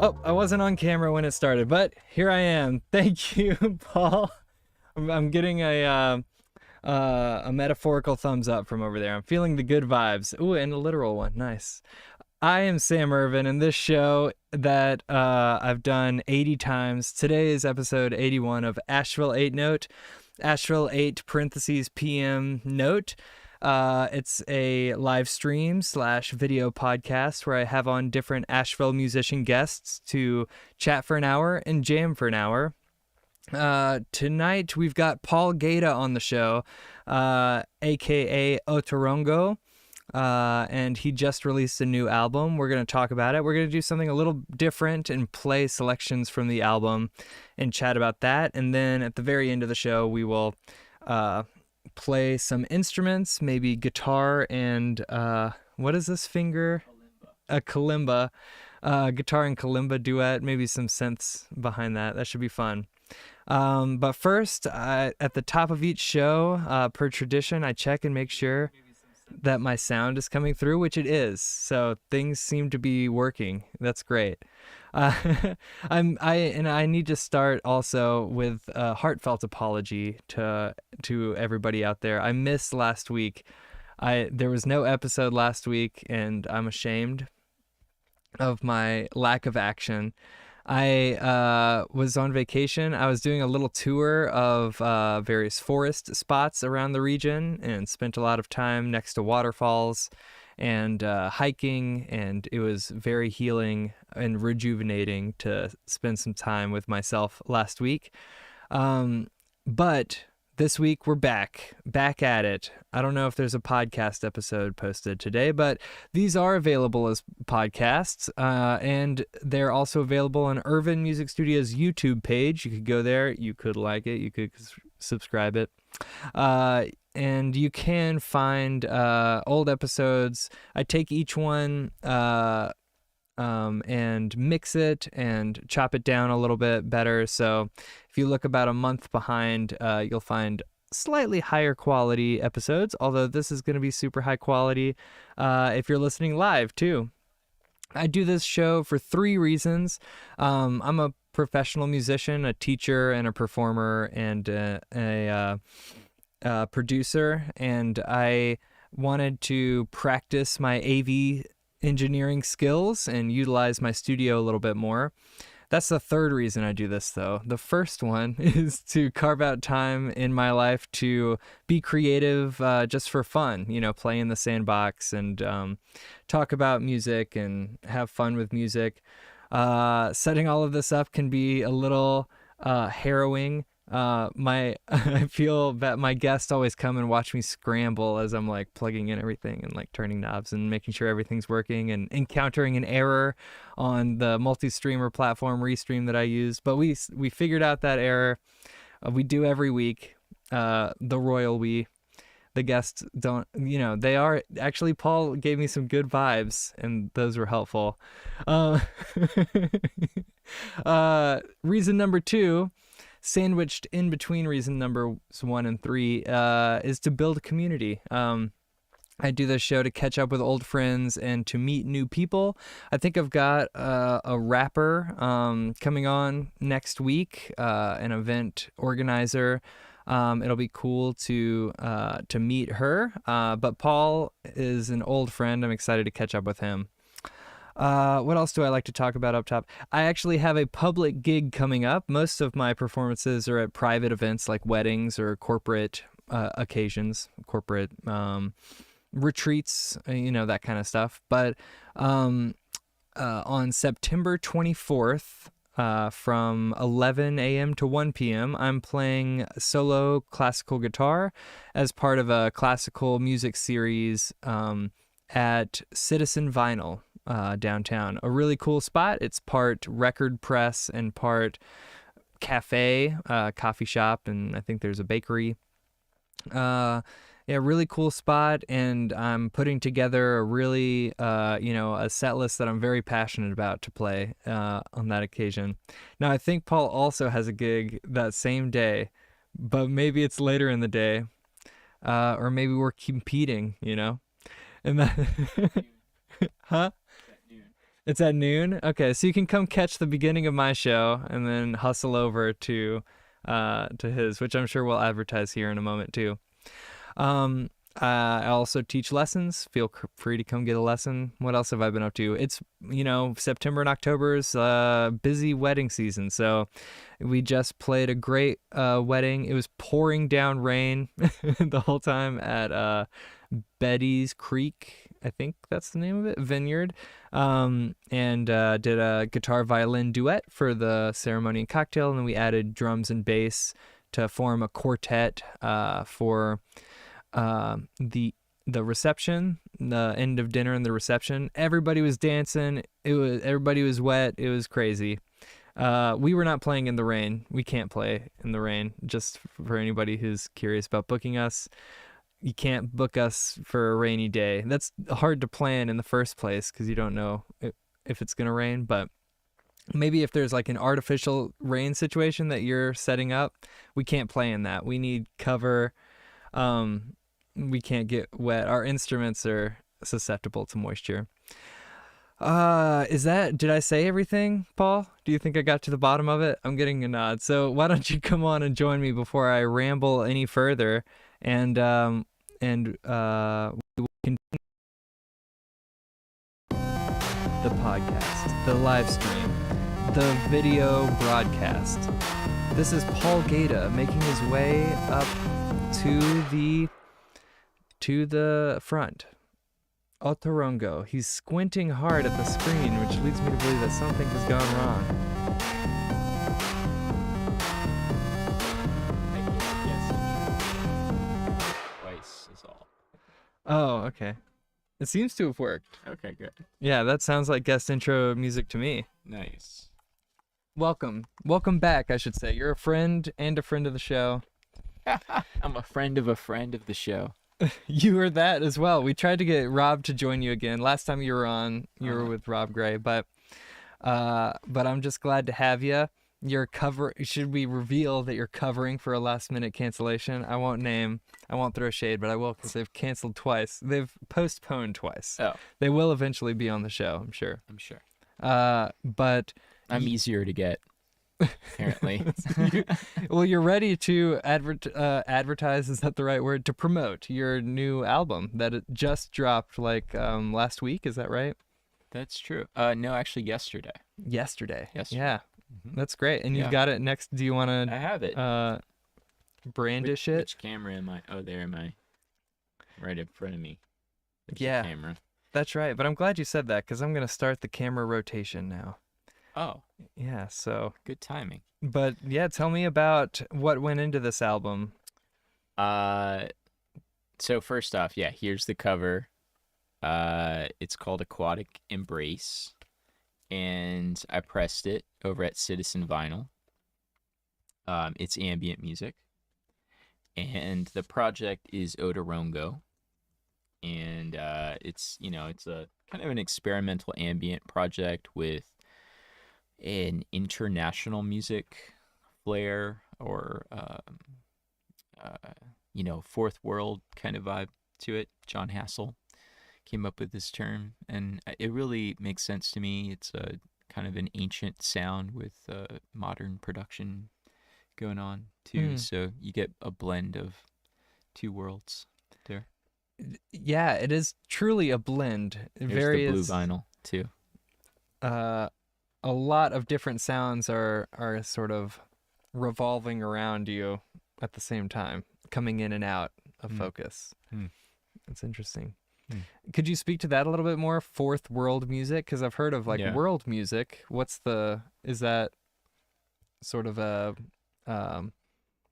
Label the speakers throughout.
Speaker 1: Oh, I wasn't on camera when it started, but here I am. Thank you, Paul. I'm getting a metaphorical thumbs up from over there. I'm feeling the good vibes. Ooh, and a literal one. Nice. I am Sam Irvin, and this show that I've done 80 times. Today is episode 81 of Asheville 8 Note. Asheville 8 parentheses PM Note. It's a live stream / video podcast where I have on different Asheville musician guests to chat for an hour and jam for an hour. Tonight we've got Paul Gaeta on the show, aka Otorongo, and he just released a new album. We're going to talk about it. We're going to do something a little different and play selections from the album and chat about that. And then at the very end of the show, we will play some instruments, maybe guitar and what is this finger? A kalimba. Guitar and kalimba duet, maybe some synths behind that. That should be fun. But first, at the top of each show, per tradition, I check and make sure that my sound is coming through, which it is. So things seem to be working. That's great. I need to start also with a heartfelt apology to everybody out there. I missed last week. There was no episode last week, and I'm ashamed of my lack of action. I was on vacation. I was doing a little tour of various forest spots around the region and spent a lot of time next to waterfalls and hiking, and it was very healing and rejuvenating to spend some time with myself last week. But this week we're back at it. I don't know if there's a podcast episode posted today, but these are available as podcasts, and they're also available on Irvin Music Studio's YouTube page. You could go there, you could like it, you could subscribe it, and you can find old episodes. I take each one and mix it and chop it down a little bit better. So if you look about a month behind, you'll find slightly higher quality episodes, although this is going to be super high quality if you're listening live too. I do this show for 3 reasons. I'm a professional musician, a teacher, and a performer, and a producer, and I wanted to practice my AV engineering skills and utilize my studio a little bit more. That's the 3rd reason I do this, though. The first one is to carve out time in my life to be creative just for fun, play in the sandbox and talk about music and have fun with music. Setting all of this up can be a little harrowing. I feel that my guests always come and watch me scramble as I'm like plugging in everything and like turning knobs and making sure everything's working and encountering an error on the multi-streamer platform Restream that I use. But we figured out that error. We do every week. The royal we. The guests don't, they are actually. Paul gave me some good vibes, and those were helpful. Reason number 2. Sandwiched in between reason numbers 1 and 3 is to build a community. I do this show to catch up with old friends and to meet new people. I think I've got a rapper coming on next week, an event organizer. It'll be cool to meet her. But Paul is an old friend. I'm excited to catch up with him. What else do I like to talk about up top? I actually have a public gig coming up. Most of my performances are at private events like weddings or corporate occasions, corporate retreats, that kind of stuff. But on September 24th, from 11 a.m. to 1 p.m., I'm playing solo classical guitar as part of a classical music series at Citizen Vinyl. Downtown. A really cool spot. It's part record press and part cafe, coffee shop, and I think there's a bakery. Really cool spot, and I'm putting together a really, a set list that I'm very passionate about to play on that occasion. Now, I think Paul also has a gig that same day, but maybe it's later in the day, or maybe we're competing, and that... Huh? It's at noon. Okay, so you can come catch the beginning of my show and then hustle over to his, which I'm sure we'll advertise here in a moment too. I also teach lessons. Feel free to come get a lesson. What else have I been up to? It's, September and October is busy wedding season. So we just played a great wedding. It was pouring down rain the whole time at Betty's Creek. I think that's the name of it, Vineyard. And did a guitar violin duet for the ceremony and cocktail. And then we added drums and bass to form a quartet for the reception, the end of dinner and the reception. Everybody was dancing. Everybody was wet. It was crazy. We were not playing in the rain. We can't play in the rain. Just for anybody who's curious about booking us, you can't book us for a rainy day. That's hard to plan in the first place because you don't know if it's gonna rain. But maybe if there's like an artificial rain situation that you're setting up, we can't play in that. We need cover. We can't get wet. Our instruments are susceptible to moisture. Did I say everything, Paul? Do you think I got to the bottom of it? I'm getting a nod. So why don't you come on and join me before I ramble any further, and we will continue the podcast, the live stream, the video broadcast. This is Paul Gaeta making his way up to the front. Otorongo. He's squinting hard at the screen, which leads me to believe that something has gone wrong.
Speaker 2: Twice is all.
Speaker 1: Oh, okay. It seems to have worked.
Speaker 2: Okay, good.
Speaker 1: Yeah, that sounds like guest intro music to me.
Speaker 2: Nice.
Speaker 1: Welcome back, I should say. You're a friend and a friend of the show.
Speaker 2: I'm a friend of the show.
Speaker 1: You are that as well. We tried to get Rob to join you again. Last time you were on, you were with Rob Gray, but I'm just glad to have you. Should we reveal that you're covering for a last minute cancellation? I won't throw shade, but I will, because they've canceled twice. They've postponed twice.
Speaker 2: Oh.
Speaker 1: They will eventually be on the show, I'm sure. But
Speaker 2: I'm easier to get, apparently.
Speaker 1: Well, you're ready to advertise, is that the right word? To promote your new album that it just dropped last week, is that right?
Speaker 2: That's true. No, actually yesterday.
Speaker 1: Yesterday.
Speaker 2: Yeah.
Speaker 1: Mm-hmm. That's great. And you've got it next. Do you want to
Speaker 2: I have it.
Speaker 1: Brandish it?
Speaker 2: Which camera am I? Oh, there am I. Right in front of me. There's the camera.
Speaker 1: That's right. But I'm glad you said that, because I'm going to start the camera rotation now.
Speaker 2: Oh.
Speaker 1: Yeah, so.
Speaker 2: Good timing.
Speaker 1: But yeah, tell me about what went into this album.
Speaker 2: So first off, here's the cover. It's called Aquatic Embrace, and I pressed it over at Citizen Vinyl. It's ambient music, and the project is Otorongo, and it's a kind of an experimental ambient project with an international music flair, or fourth world kind of vibe to it. John Hassel came up with this term, and it really makes sense to me. It's a kind of an ancient sound with modern production going on too. So you get a blend of two worlds there.
Speaker 1: Yeah, it is truly a blend.
Speaker 2: There's the blue vinyl too.
Speaker 1: A lot of different sounds are sort of revolving around you at the same time, coming in and out of focus. It's interesting. Could you speak to that a little bit more? Fourth world music? Because I've heard of world music. Is that sort of an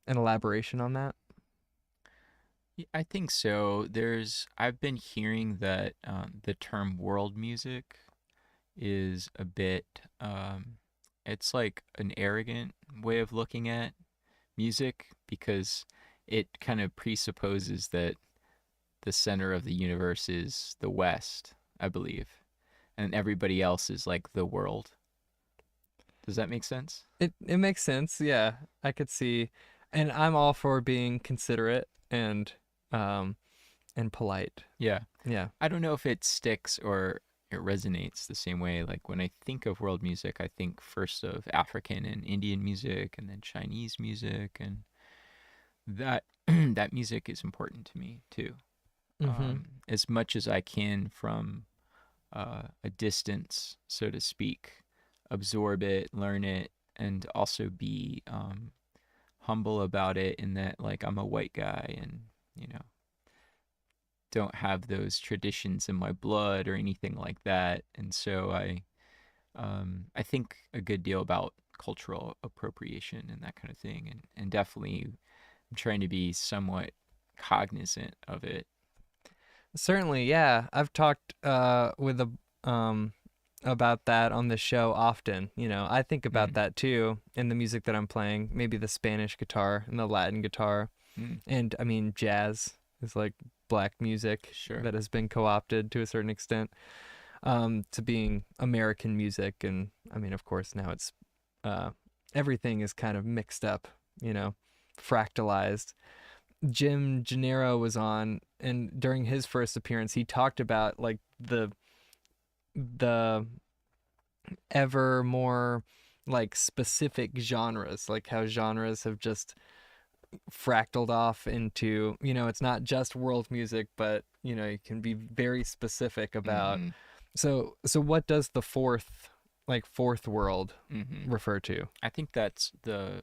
Speaker 1: elaboration on that?
Speaker 2: Yeah, I think so. I've been hearing that the term world music is a bit, it's like an arrogant way of looking at music, because it kind of presupposes that the center of the universe is the West, I believe, and everybody else is like the world. Does that make sense?
Speaker 1: It makes sense. Yeah, I could see, and I'm all for being considerate and polite.
Speaker 2: Yeah.
Speaker 1: Yeah.
Speaker 2: I don't know if it sticks or it resonates the same way. Like when I think of world music, I think first of African and Indian music, and then Chinese music, and that that music is important to me too.
Speaker 1: Mm-hmm.
Speaker 2: As much as I can from a distance, so to speak, absorb it, learn it, and also be humble about it. In that, like, I'm a white guy, and you know, don't have those traditions in my blood or anything like that, and so I think a good deal about cultural appropriation and that kind of thing, and definitely I'm trying to be somewhat cognizant of it.
Speaker 1: Certainly, yeah. I've talked with a about that on the show often. You know, I think about
Speaker 2: Mm,
Speaker 1: that too in the music that I'm playing. Maybe the Spanish guitar and the Latin guitar,
Speaker 2: mm,
Speaker 1: and I mean jazz is like black music
Speaker 2: sure.
Speaker 1: that has been co-opted to a certain extent to being American music, and I mean, of course, now it's uh, everything is kind of mixed up. You know, fractalized. Jim Gennaro was on, and during his first appearance, he talked about like the ever more like specific genres, like how genres have just fractaled off into, you know, it's not just world music, but you know, you can be very specific about.
Speaker 2: Mm-hmm.
Speaker 1: So what does the fourth world
Speaker 2: Mm-hmm.
Speaker 1: refer to?
Speaker 2: I think that's the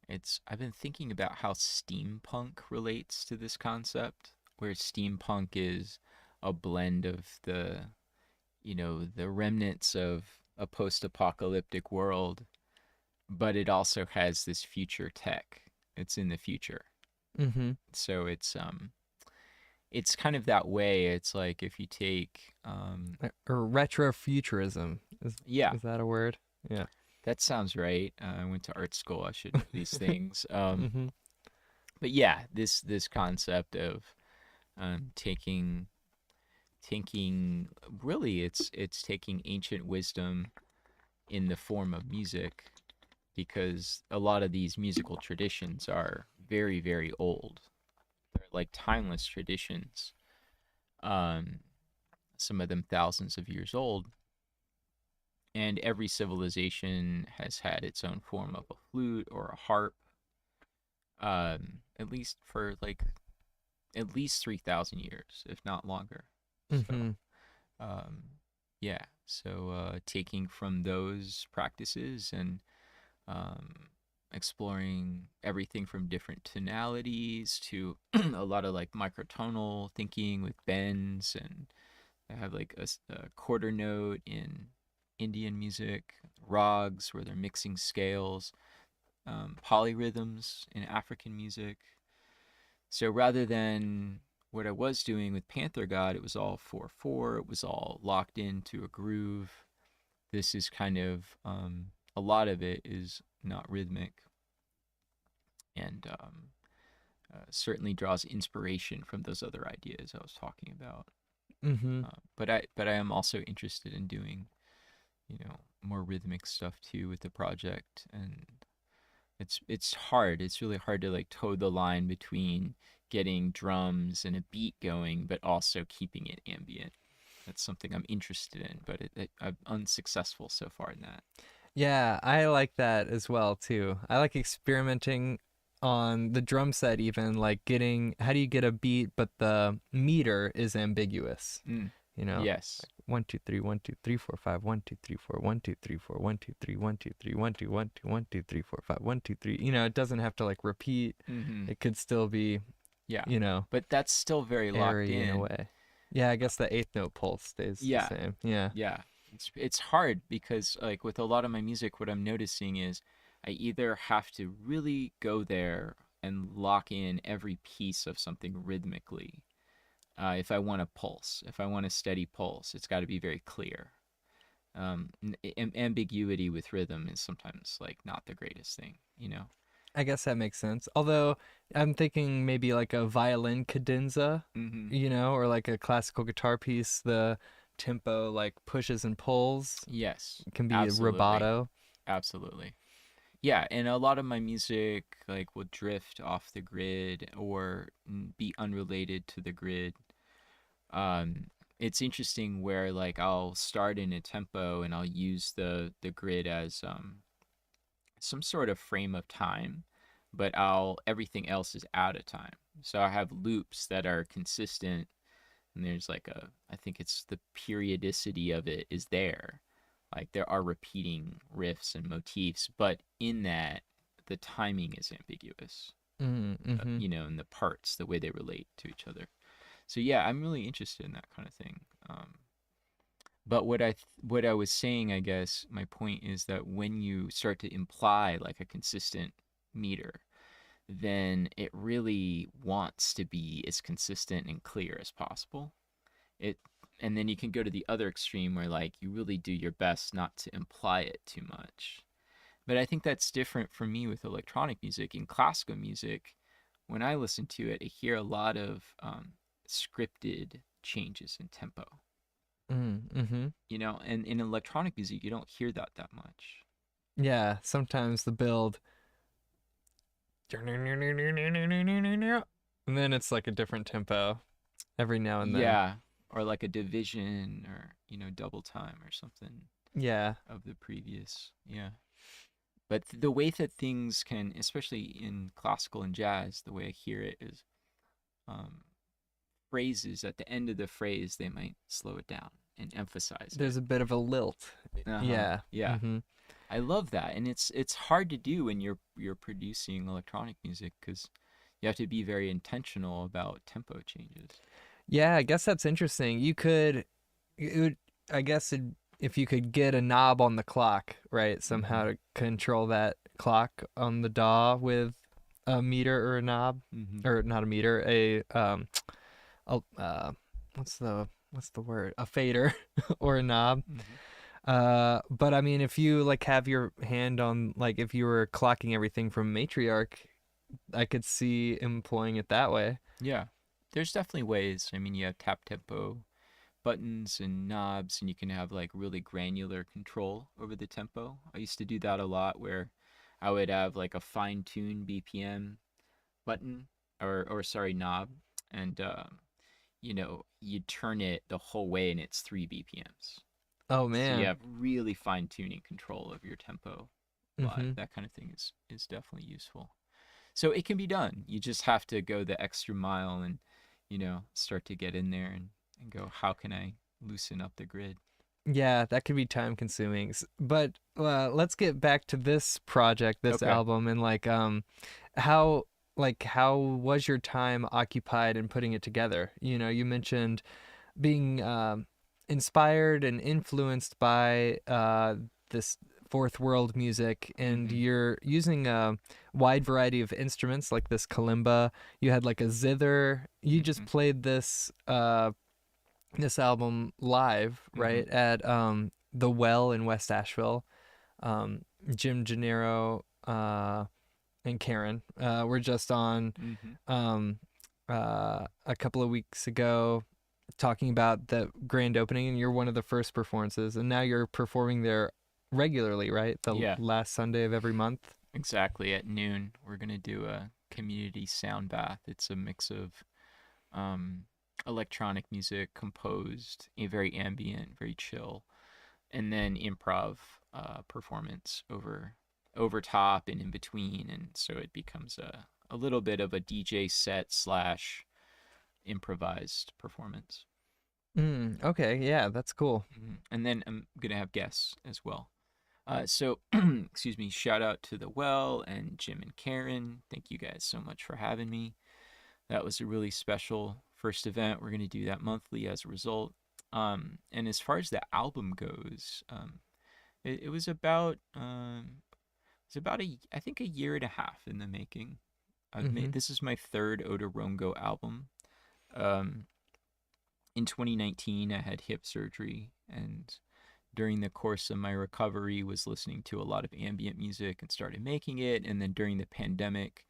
Speaker 2: it's I've been thinking about how steampunk relates to this concept, where steampunk is a blend of the remnants of a post-apocalyptic world, but it also has this future tech. It's in the future.
Speaker 1: Mm-hmm.
Speaker 2: So it's kind of that way. It's like if you take
Speaker 1: Or retrofuturism
Speaker 2: yeah,
Speaker 1: is that a word? Yeah.
Speaker 2: that sounds right. I went to art school. I should know these things.
Speaker 1: Mm-hmm.
Speaker 2: But yeah, this concept of taking really it's taking ancient wisdom in the form of music, because a lot of these musical traditions are very, very old. They're like timeless traditions. Um, some of them thousands of years old, and every civilization has had its own form of a flute or a harp. At least for like at least 3,000 years, if not longer.
Speaker 1: Mm-hmm.
Speaker 2: So, um, yeah. So, taking from those practices and um, exploring everything from different tonalities to a lot of like microtonal thinking with bends, and I have like a quarter note in Indian music, rags where they're mixing scales, polyrhythms in African music. So rather than what I was doing with Panther God, it was all 4/4. It was all locked into a groove. This is kind of a lot of it is not rhythmic, and certainly draws inspiration from those other ideas I was talking about.
Speaker 1: Mm-hmm.
Speaker 2: But I am also interested in doing more rhythmic stuff too with the project, and it's hard. It's really hard to like toe the line between getting drums and a beat going, but also keeping it ambient. That's something I'm interested in, but I'm unsuccessful so far in that.
Speaker 1: Yeah, I like that as well too. I like experimenting on the drum set, even like getting how do you get a beat but the meter is ambiguous,
Speaker 2: Mm,
Speaker 1: you know?
Speaker 2: yes.
Speaker 1: Like 1 2 3 1 2 3 4 5 1 2 3 4 1 2 3 4 1 2 3 1 2 3 1 2 1 2 1 2 3 4 5 1 2 3. You know, it doesn't have to like repeat.
Speaker 2: Mm-hmm.
Speaker 1: It could still be,
Speaker 2: Yeah.
Speaker 1: you know,
Speaker 2: But that's still very locked
Speaker 1: airy in a
Speaker 2: in.
Speaker 1: way. Yeah, I guess the eighth note pulse stays the
Speaker 2: Yeah.
Speaker 1: same. Yeah.
Speaker 2: Yeah. It's hard because like with a lot of my music, what I'm noticing is I either have to really go there and lock in every piece of something rhythmically. If I want a pulse, if I want a steady pulse, it's got to be very clear. Ambiguity with rhythm is sometimes like not the greatest thing, you know?
Speaker 1: I guess that makes sense. Although I'm thinking maybe like a violin cadenza,
Speaker 2: Mm-hmm.
Speaker 1: you know, or like a classical guitar piece, the tempo like pushes and pulls.
Speaker 2: Yes,
Speaker 1: It can be a
Speaker 2: absolutely.
Speaker 1: rubato.
Speaker 2: Absolutely. Yeah, and a lot of my music like will drift off the grid or be unrelated to the grid. Um, it's interesting where like I'll start in a tempo and I'll use the grid as some sort of frame of time, but I'll everything else is out of time. So I have loops that are consistent, and there's like a I think it's the periodicity of it is there. Like there are repeating riffs and motifs, but in that the timing is ambiguous.
Speaker 1: Mm-hmm.
Speaker 2: In the parts, the way they relate to each other. So yeah, I'm really interested in that kind of thing. But what I was saying, I guess, my point is that when you start to imply like a consistent meter, then it really wants to be as consistent and clear as possible. It and then you can go to the other extreme where like you really do your best not to imply it too much. But I think that's different for me with electronic music. In classical music, when I listen to it, I hear a lot of scripted changes in tempo.
Speaker 1: Mm-hmm.
Speaker 2: And in electronic music, you don't hear that much.
Speaker 1: Yeah, sometimes the build, and then it's like a different tempo every now and then.
Speaker 2: Yeah, or like a division or double time or something
Speaker 1: Yeah,
Speaker 2: of the previous. Yeah. But the way that things can, especially in classical and jazz, the way I hear it is um, phrases at the end of the phrase, they might slow it down and emphasize it.
Speaker 1: there's a bit of a lilt.
Speaker 2: Uh-huh.
Speaker 1: Yeah.
Speaker 2: Yeah.
Speaker 1: Mm-hmm.
Speaker 2: I love that. And it's hard to do when you're producing electronic music because you have to be very intentional about tempo changes.
Speaker 1: Yeah, I guess that's interesting. You could, it would, I guess if you could get a knob on the clock, right,
Speaker 2: Mm-hmm.
Speaker 1: somehow to control that clock on the DAW with a meter or a knob,
Speaker 2: Mm-hmm.
Speaker 1: or not a meter, a what's the word? A fader or a knob.
Speaker 2: Mm-hmm.
Speaker 1: But I mean, if you like have your hand on, like, if you were clocking everything from matriarch, I could see employing it that way.
Speaker 2: Yeah. There's definitely ways. I mean, you have tap tempo buttons and knobs, and you can have like really granular control over the tempo. I used to do that a lot where I would have like a fine tune BPM button or sorry, knob, and you turn it the whole way and it's 3 BPMs.
Speaker 1: Oh
Speaker 2: So you
Speaker 1: man.
Speaker 2: have really fine tuning control of your tempo. But
Speaker 1: Mm-hmm.
Speaker 2: that kind of thing is definitely useful. So it can be done. You just have to go the extra mile and start to get in there and go, how can I loosen up the grid?
Speaker 1: Yeah, that could be time consuming. But let's get back to this project, this
Speaker 2: Okay.
Speaker 1: album, and how how was your time occupied in putting it together? You mentioned being inspired and influenced by this fourth world music, and
Speaker 2: Mm-hmm.
Speaker 1: you're using a wide variety of instruments like this kalimba. You had like a zither. You just
Speaker 2: Mm-hmm.
Speaker 1: played this album live,
Speaker 2: Mm-hmm.
Speaker 1: right, at the Well in West Asheville. Jim Gennaro and Karen were just on
Speaker 2: Mm-hmm.
Speaker 1: um, a couple of weeks ago talking about the grand opening, and you're one of the first performances, and now you're performing there regularly, right? The
Speaker 2: Yeah,
Speaker 1: last Sunday of every month.
Speaker 2: exactly. At noon, we're gonna do a community sound bath. It's a mix of um, electronic music composed, very ambient, very chill, and then improv performance over top and in between, and so it becomes a little bit of a DJ set slash improvised performance.
Speaker 1: Okay, yeah, that's cool.
Speaker 2: And then I'm gonna have guests as well. So, excuse me. Shout out to the Well and Jim and Karen. Thank you guys so much for having me. That was a really special first event. We're gonna do that monthly as a result. And as far as the album goes, it was about I think a year and a half in the making. I've
Speaker 1: Mm-hmm.
Speaker 2: made this is my third Odorongo album. Um, in 2019, I had hip surgery, and during the course of my recovery, was listening to a lot of ambient music and started making it. And then during the pandemic,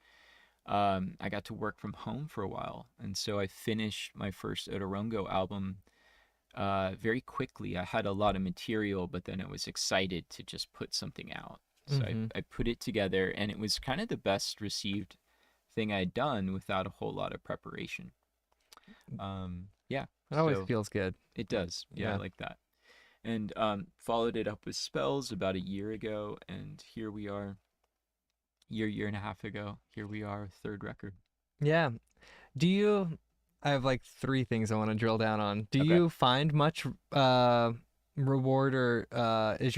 Speaker 2: I got to work from home for a while, and so I finished my first Odorongo album very quickly. I had a lot of material, but then I was excited to just put something out. So
Speaker 1: Mm-hmm.
Speaker 2: I put it together, and it was kind of the best received thing I'd done without a whole lot of preparation. Um, Yeah.
Speaker 1: It always
Speaker 2: So
Speaker 1: feels good.
Speaker 2: it does. Yeah, I
Speaker 1: Yeah.
Speaker 2: like that. And followed it up with Spells about a year ago, and here we are, year and a half ago. Here we are, third record.
Speaker 1: Yeah. Do you I have like three things I want to drill down on. Do
Speaker 2: Okay.
Speaker 1: you find much reward, or is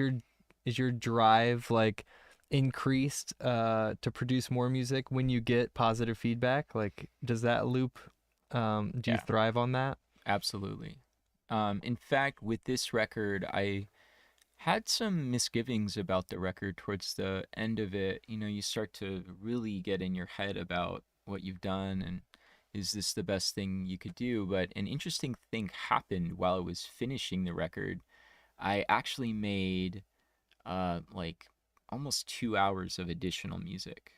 Speaker 1: your drive like increased to produce more music when you get positive feedback? Like does that loop, do you
Speaker 2: Yeah,
Speaker 1: thrive on that?
Speaker 2: absolutely. In fact, with this record, I had some misgivings about the record towards the end of it. You know, you start to really get in your head about what you've done and is this the best thing you could do? But an interesting thing happened while I was finishing the record. I actually made like almost 2 hours of additional music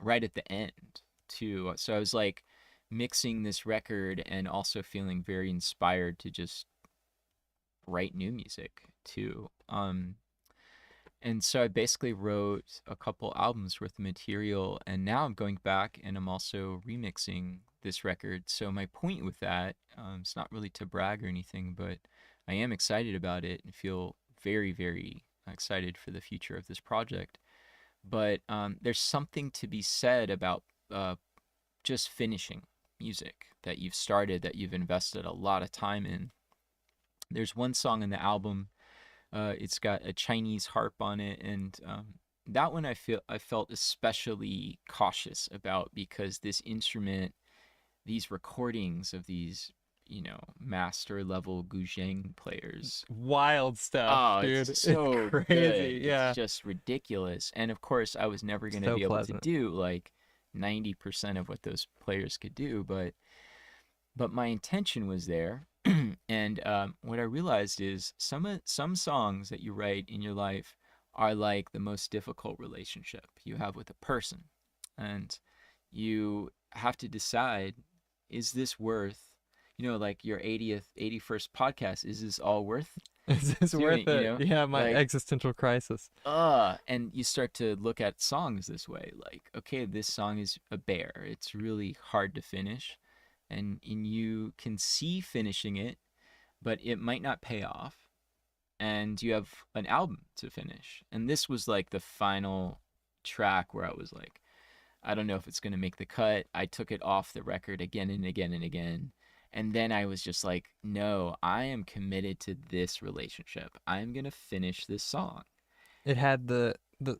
Speaker 2: right at the end too. So I was like mixing this record and also feeling very inspired to just write new music too. And so I basically wrote a couple albums worth of material, and now I'm going back and I'm also remixing this record. So my point with that, it's not really to brag or anything, but I am excited about it and feel very, very excited for the future of this project. But there's something to be said about just finishing music that you've started, that you've invested a lot of time in. There's one song in the album, it's got a Chinese harp on it, and that one I felt especially cautious about because this instrument, these recordings of these, master level guzheng players.
Speaker 1: Wild stuff,
Speaker 2: Oh, it's
Speaker 1: dude. It's
Speaker 2: so good.
Speaker 1: crazy.
Speaker 2: It's
Speaker 1: Yeah.
Speaker 2: just ridiculous. And of course, I was never going to
Speaker 1: So
Speaker 2: be able to
Speaker 1: pleasant.
Speaker 2: do like 90% of what those players could do, but my intention was there. And what I realized is some songs that you write in your life are like the most difficult relationship you have with a person, and you have to decide, is this worth, like your 80th 81st podcast, is this all worth
Speaker 1: Is this worth
Speaker 2: doing,
Speaker 1: it? Yeah, my
Speaker 2: like,
Speaker 1: existential crisis.
Speaker 2: and you start to look at songs this way, like, okay, this song is a bear, it's really hard to finish, and you can see finishing it, but it might not pay off, and you have an album to finish. And this was like the final track where I was like, I don't know if it's going to make the cut. I took it off the record again and again and again. And then I was just like, no, I am committed to this relationship. I'm going to finish this song.
Speaker 1: It had the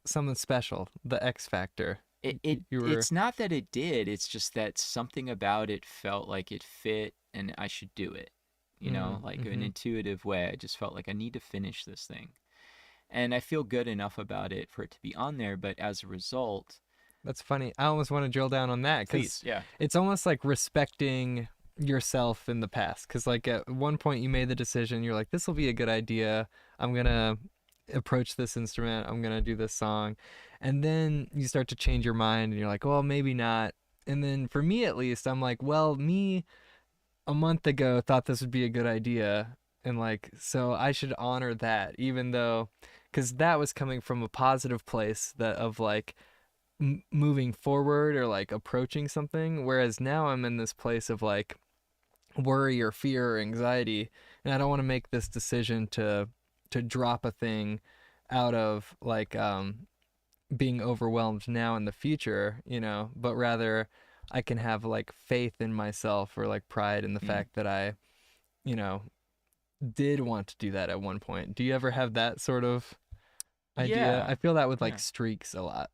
Speaker 1: something special, the X factor. You were
Speaker 2: It's not that it did. It's just that something about it felt like it fit and I should do it. Like an
Speaker 1: mm-hmm.
Speaker 2: intuitive way. I just felt like I need to finish this thing. And I feel good enough about it for it to be on there, but as a result,
Speaker 1: That's funny. I almost want to drill down on that
Speaker 2: please,
Speaker 1: because
Speaker 2: yeah.
Speaker 1: it's almost like respecting yourself in the past. Because like at one point you made the decision, you're like, this will be a good idea. I'm gonna approach this instrument. I'm gonna do this song, and then you start to change your mind, and you're like, well, maybe not. And then for me at least, I'm like, well, me a month ago thought this would be a good idea, and like so I should honor that, even though, because that was coming from a positive place that of like moving forward or like approaching something, whereas now I'm in this place of like worry or fear or anxiety, and I don't want to make this decision to drop a thing out of like being overwhelmed now in the future, but rather I can have like faith in myself or like pride in the
Speaker 2: Mm.
Speaker 1: fact that I, you know, did want to do that at one point. Do you ever have that sort of idea?
Speaker 2: Yeah.
Speaker 1: I feel that with like
Speaker 2: Yeah.
Speaker 1: streaks a lot.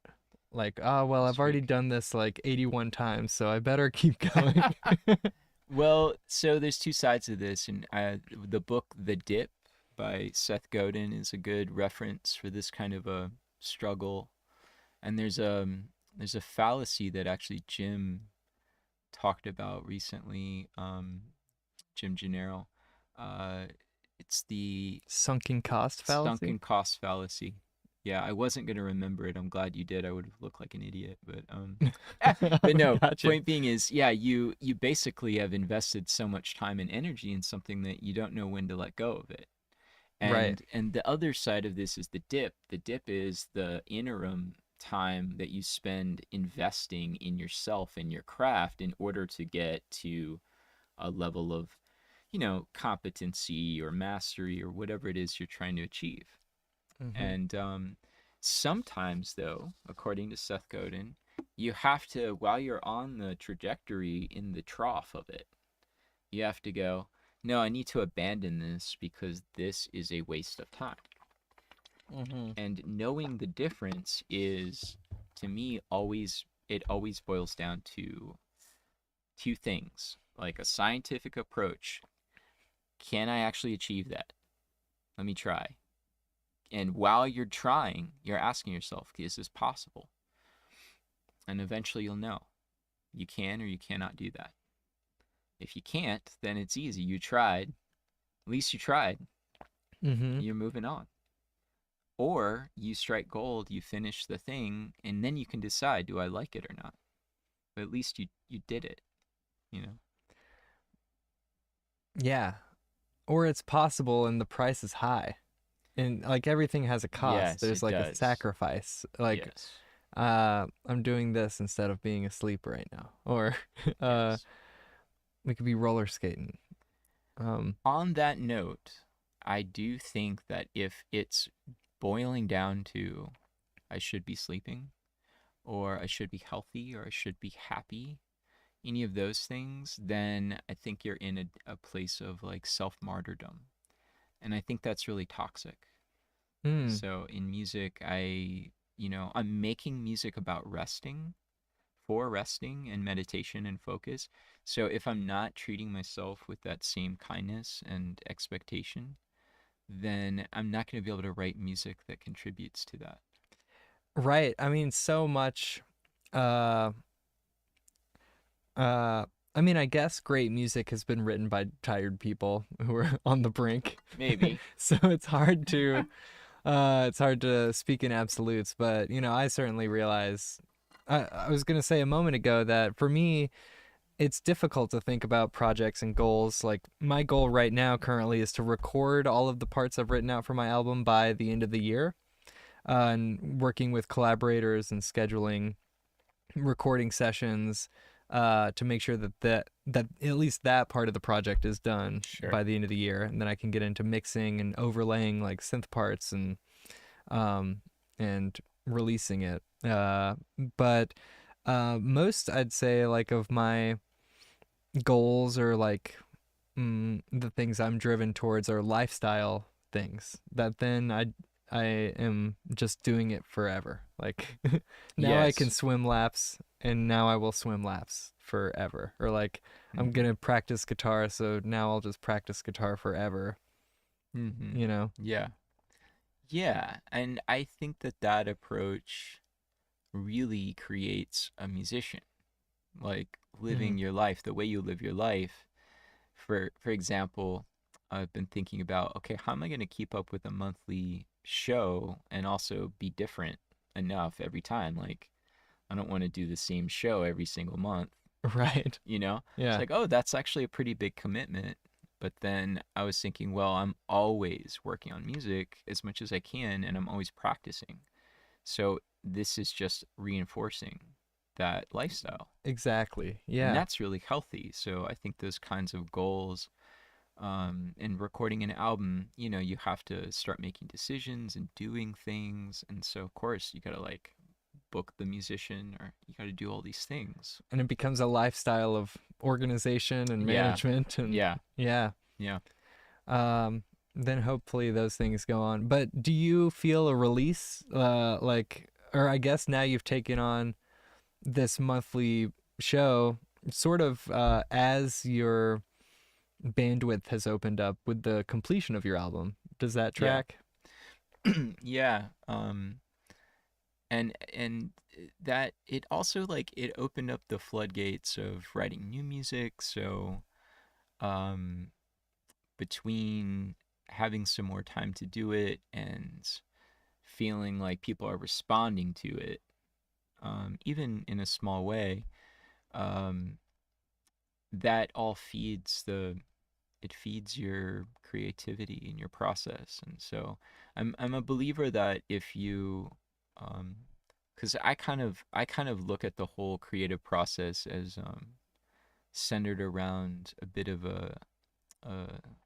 Speaker 1: Like, oh, well, I've already
Speaker 2: Streak.
Speaker 1: done this like 81 times, so I better keep going.
Speaker 2: Well, so there's two sides of this, and the book The Dip by Seth Godin is a good reference for this kind of a struggle. And there's a fallacy that actually Jim talked about recently, Jim Gennaro. Uh, it's the
Speaker 1: Sunken cost fallacy?
Speaker 2: sunken cost fallacy. Yeah, I wasn't gonna remember it. I'm glad you did. I would have looked like an idiot, but no.
Speaker 1: Gotcha.
Speaker 2: Point being is, yeah, you basically have invested so much time and energy in something that you don't know when to let go of it.
Speaker 1: Right.
Speaker 2: And the other side of this is the dip. The dip is the interim time that you spend investing in yourself and your craft in order to get to a level of, competency or mastery or whatever it is you're trying to achieve.
Speaker 1: Mm-hmm.
Speaker 2: And sometimes, though, according to Seth Godin, you have to, while you're on the trajectory in the trough of it, you have to go, no, I need to abandon this because this is a waste of time.
Speaker 1: Mm-hmm.
Speaker 2: And knowing the difference is, to me, it always boils down to two things, like a scientific approach. Can I actually achieve that? Let me try. And while you're trying, you're asking yourself, is this possible? And eventually you'll know you can or you cannot do that. If you can't, then it's easy. You tried. At least you tried.
Speaker 1: Mm-hmm.
Speaker 2: You're moving on. Or you strike gold, you finish the thing, and then you can decide, do I like it or not? But at least you did it, you know?
Speaker 1: Yeah. Or it's possible and the price is high. And like everything has a cost.
Speaker 2: Yes,
Speaker 1: There's
Speaker 2: it
Speaker 1: like a
Speaker 2: does.
Speaker 1: sacrifice. Like
Speaker 2: Yes.
Speaker 1: I'm doing this instead of being asleep right now. Or uh
Speaker 2: Yes.
Speaker 1: we could be roller skating. Um
Speaker 2: On that note, I do think that if it's boiling down to I should be sleeping, or I should be healthy, or I should be happy, any of those things, then I think you're in a place of like self martyrdom. And I think that's really toxic.
Speaker 1: mm,
Speaker 2: So in music, I'm making music about resting, for resting and meditation and focus. So if I'm not treating myself with that same kindness and expectation, then I'm not going to be able to write music that contributes to that.
Speaker 1: right. I mean so much uh uh I mean I guess great music has been written by tired people who are on the brink.
Speaker 2: Maybe.
Speaker 1: So it's hard to speak in absolutes, but I certainly realize I was going to say a moment ago that for me it's difficult to think about projects and goals. Like my goal right now currently is to record all of the parts I've written out for my album by the end of the year, and working with collaborators and scheduling recording sessions to make sure that at least that part of the project is done
Speaker 2: Sure.
Speaker 1: by the end of the year, and then I can get into mixing and overlaying like synth parts um, and releasing it. But most I'd say like of my goals or like the things I'm driven towards are lifestyle things that then I am just doing it forever. Like now I can
Speaker 2: Yes.
Speaker 1: swim laps and now I will swim laps forever. Or like I'm
Speaker 2: Mm-hmm.
Speaker 1: gonna practice guitar, so now I'll just practice guitar forever.
Speaker 2: Mm-hmm.
Speaker 1: You know?
Speaker 2: Yeah. Yeah. And I think that that approach really creates a musician. Like
Speaker 1: Mm-hmm.
Speaker 2: living your life, the way you live your life. For example, I've been thinking about, okay, how am I going to keep up with a monthly show and also be different enough every time? Like, I don't want to do the same show every single month,
Speaker 1: Right.
Speaker 2: you know? It's
Speaker 1: Yeah.
Speaker 2: like, oh, that's actually a pretty big commitment. But then I was thinking, well, I'm always working on music as much as I can, and I'm always practicing. So this is just reinforcing that lifestyle.
Speaker 1: Exactly.
Speaker 2: And
Speaker 1: Yeah.
Speaker 2: that's really healthy. So I think those kinds of goals, and recording an album, you have to start making decisions and doing things. And so, of course, you got to like book the musician or you got to do all these things.
Speaker 1: And it becomes a lifestyle of organization and
Speaker 2: Yeah.
Speaker 1: management and
Speaker 2: Yeah.
Speaker 1: yeah.
Speaker 2: Yeah.
Speaker 1: um then hopefully those things go on. But do you feel a release, like, or I guess now you've taken on this monthly show sort of as your bandwidth has opened up with the completion of your album? Does that
Speaker 2: Yeah.
Speaker 1: track?
Speaker 2: Yeah. And that it also like it opened up the floodgates of writing new music. So, um, between having some more time to do it and feeling like people are responding to it, even in a small way, um, that all it feeds your creativity and your process. And so I'm a believer that if you, because I kind of look at the whole creative process as centered around a bit of a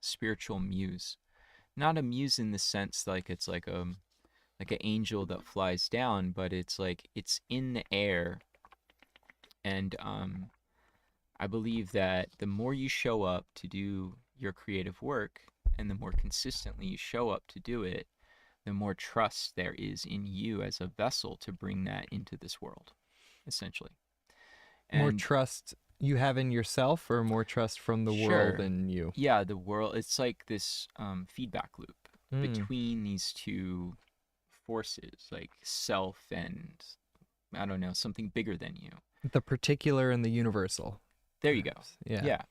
Speaker 2: spiritual muse. Not a muse in the sense like it's like an angel that flies down, but it's like it's in the air. And I believe that the more you show up to do your creative work, and the more consistently you show up to do it, the more trust there is in you as a vessel to bring that into this world, essentially.
Speaker 1: More
Speaker 2: And
Speaker 1: trust you have in yourself, or more trust from the world
Speaker 2: sure,
Speaker 1: in you?
Speaker 2: yeah, the world, it's like this feedback loop
Speaker 1: Mm.
Speaker 2: between these two forces, like self and, I don't know, something bigger than you.
Speaker 1: The particular and the universal,
Speaker 2: There you go.
Speaker 1: perhaps. Yeah.
Speaker 2: Yeah.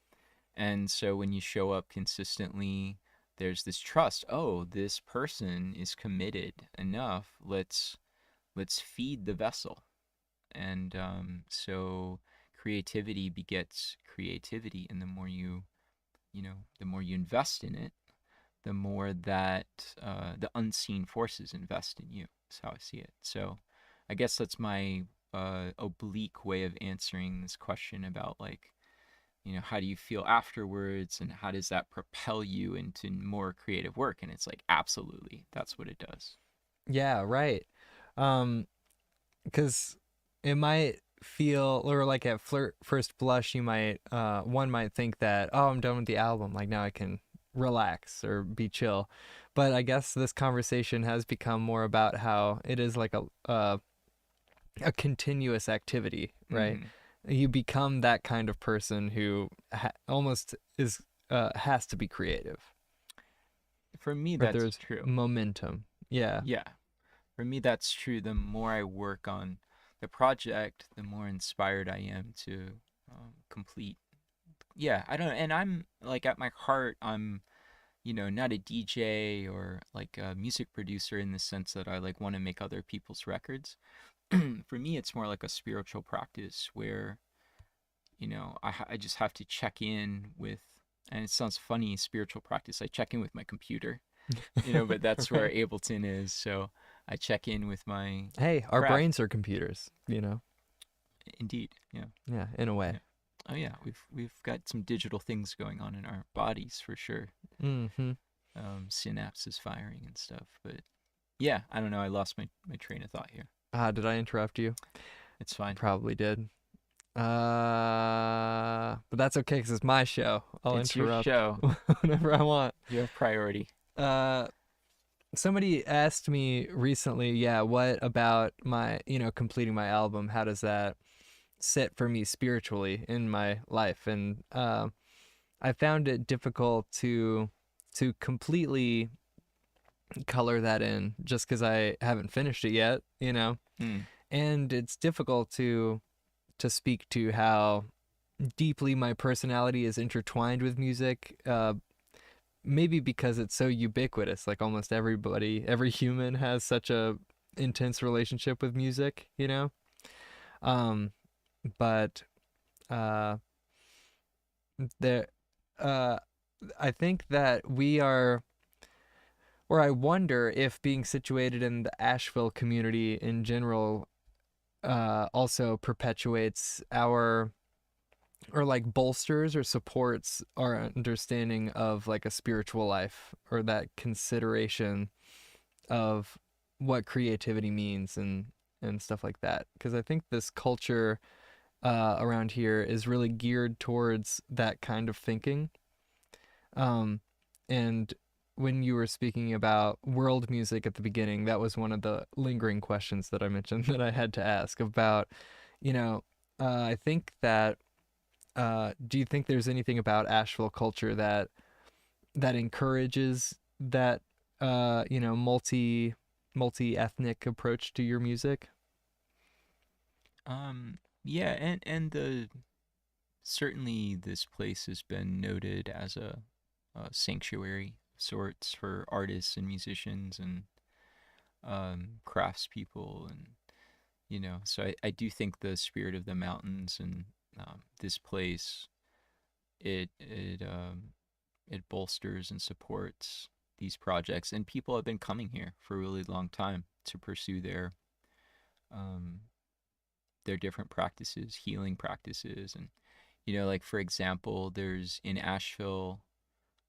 Speaker 2: And so when you show up consistently, there's this trust. Oh, this person is committed enough. Let's feed the vessel. And so creativity begets creativity, and the more the more you invest in it, the more that the unseen forces invest in you. Is how I see it. So I guess that's my oblique way of answering this question about, like, how do you feel afterwards, and how does that propel you into more creative work? And it's like, absolutely, that's what it does.
Speaker 1: Yeah, right. Um, because it might feel, or like at first blush, you might, one might think that, oh, I'm done with the album. Like now I can relax or be chill. But I guess this conversation has become more about how it is like a continuous activity, right?
Speaker 2: Hmm.
Speaker 1: You become that kind of person who almost is has to be creative,
Speaker 2: For me,
Speaker 1: or
Speaker 2: that's
Speaker 1: there's
Speaker 2: true.
Speaker 1: momentum. Yeah.
Speaker 2: Yeah, for me, that's true. The more I work on the project, the more inspired I am to complete. Yeah, I don't know. And I'm like, at my heart, I'm, not a DJ or like a music producer in the sense that I like want to make other people's records. For me, it's more like a spiritual practice where, I just have to check in with, and it sounds funny, spiritual practice. I check in with my computer, but that's where
Speaker 1: Right.
Speaker 2: Ableton is. So I check in with my
Speaker 1: Hey, our
Speaker 2: craft.
Speaker 1: brains are computers, you know?
Speaker 2: Indeed. Yeah.
Speaker 1: Yeah, in a way.
Speaker 2: Yeah. Oh yeah, we've got some digital things going on in our bodies for sure.
Speaker 1: Mm-hmm.
Speaker 2: Synapses firing and stuff. But yeah, I don't know. I lost my train of thought here.
Speaker 1: Did I interrupt you?
Speaker 2: It's fine.
Speaker 1: Probably did. But that's okay because it's my show. I'll
Speaker 2: It's your
Speaker 1: interrupt
Speaker 2: show.
Speaker 1: whenever I want.
Speaker 2: You have priority.
Speaker 1: Uh, Somebody asked me recently, yeah, what about my, completing my album? How does that sit for me spiritually in my life? And I found it difficult to completely color that in just because I haven't finished it yet.
Speaker 2: Mm.
Speaker 1: And it's difficult to speak to how deeply my personality is intertwined with music. Maybe because it's so ubiquitous, like almost everybody, every human has such a intense relationship with music. Um, but uh, there, uh, I think that we are, or I wonder if being situated in the Asheville community in general also perpetuates our, or like bolsters or supports our understanding of like a spiritual life, or that consideration of what creativity means and stuff like that, because I think this culture around here is really geared towards that kind of thinking. And when you were speaking about world music at the beginning, that was one of the lingering questions that I mentioned that I had to ask about, you know, I think that, do you think there's anything about Asheville culture that encourages that, multi ethnic approach to your music?
Speaker 2: Yeah, and the certainly this place has been noted as a sanctuary of sorts for artists and musicians and craftspeople, and so I do think the spirit of the mountains and this place, it bolsters and supports these projects, and people have been coming here for a really long time to pursue um, their different practices, healing practices, and Like for example, there's in Asheville,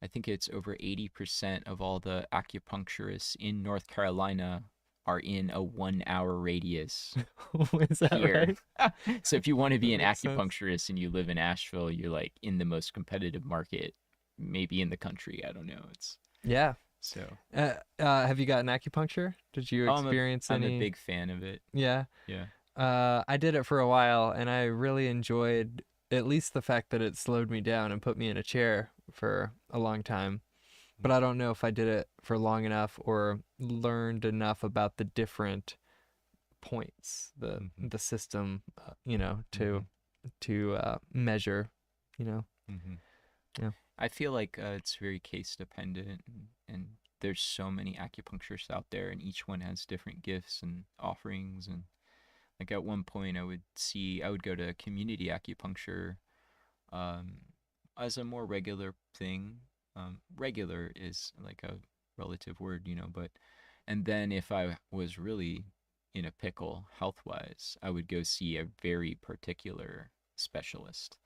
Speaker 2: I think it's over 80% of all the acupuncturists in North Carolina are in a 1 hour radius
Speaker 1: Is that
Speaker 2: here.
Speaker 1: right?
Speaker 2: So if you want to
Speaker 1: That
Speaker 2: be an
Speaker 1: makes sense.
Speaker 2: acupuncturist and you live in Asheville, you're like in the most competitive market, maybe in the country. I don't know. It's
Speaker 1: Yeah.
Speaker 2: so.
Speaker 1: Have you gotten acupuncture? Did you
Speaker 2: Oh, I'm a
Speaker 1: experience
Speaker 2: I'm a
Speaker 1: any?
Speaker 2: big fan of it.
Speaker 1: Yeah.
Speaker 2: Yeah.
Speaker 1: I did it for a while, and I really enjoyed at least the fact that it slowed me down and put me in a chair for a long time. But I don't know if I did it for long enough or learned enough about the different points,
Speaker 2: Mm-hmm.
Speaker 1: the system,
Speaker 2: Mm-hmm.
Speaker 1: to measure, you know.
Speaker 2: Mm-hmm.
Speaker 1: Yeah.
Speaker 2: I feel like it's very case dependent, and there's so many acupuncturists out there, and each one has different gifts and offerings. And like at one point, I would go to community acupuncture um, as a more regular thing. Regular is like a relative word, but and then if I was really in a pickle health wise, I would go see a very particular specialist,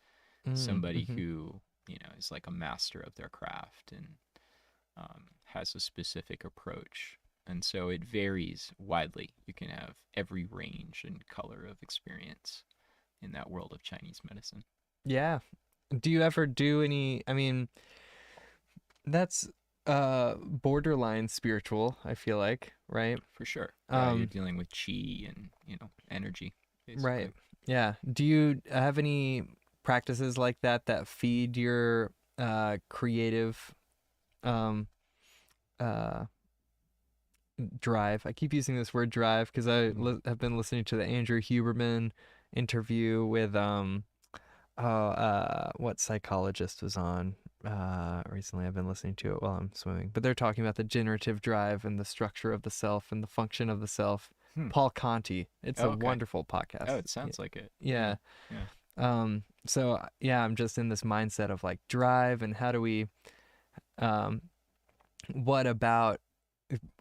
Speaker 2: somebody
Speaker 1: Mm-hmm.
Speaker 2: who is like a master of their craft and has a specific approach. And so it varies widely. You can have every range and color of experience in that world of Chinese medicine.
Speaker 1: Yeah. Do you ever do any? I mean, that's borderline spiritual, I feel like, right?
Speaker 2: For sure. Yeah, you're
Speaker 1: Um,
Speaker 2: dealing with chi and, energy,
Speaker 1: right.
Speaker 2: basically.
Speaker 1: Yeah. Do you have any practices like that that feed your creative um uh drive? I keep using this word drive because
Speaker 2: Mm.
Speaker 1: have been listening to the Andrew Huberman interview with what psychologist was on recently. I've been listening to it while I'm swimming, but they're talking about the generative drive and the structure of the self and the function of the self.
Speaker 2: Hmm.
Speaker 1: Paul Conti. It's
Speaker 2: Oh,
Speaker 1: a
Speaker 2: okay.
Speaker 1: wonderful
Speaker 2: Oh,
Speaker 1: podcast.
Speaker 2: it sounds like it.
Speaker 1: Yeah.
Speaker 2: Yeah. Yeah.
Speaker 1: So yeah, I'm just in this mindset of like drive and how do we um what about,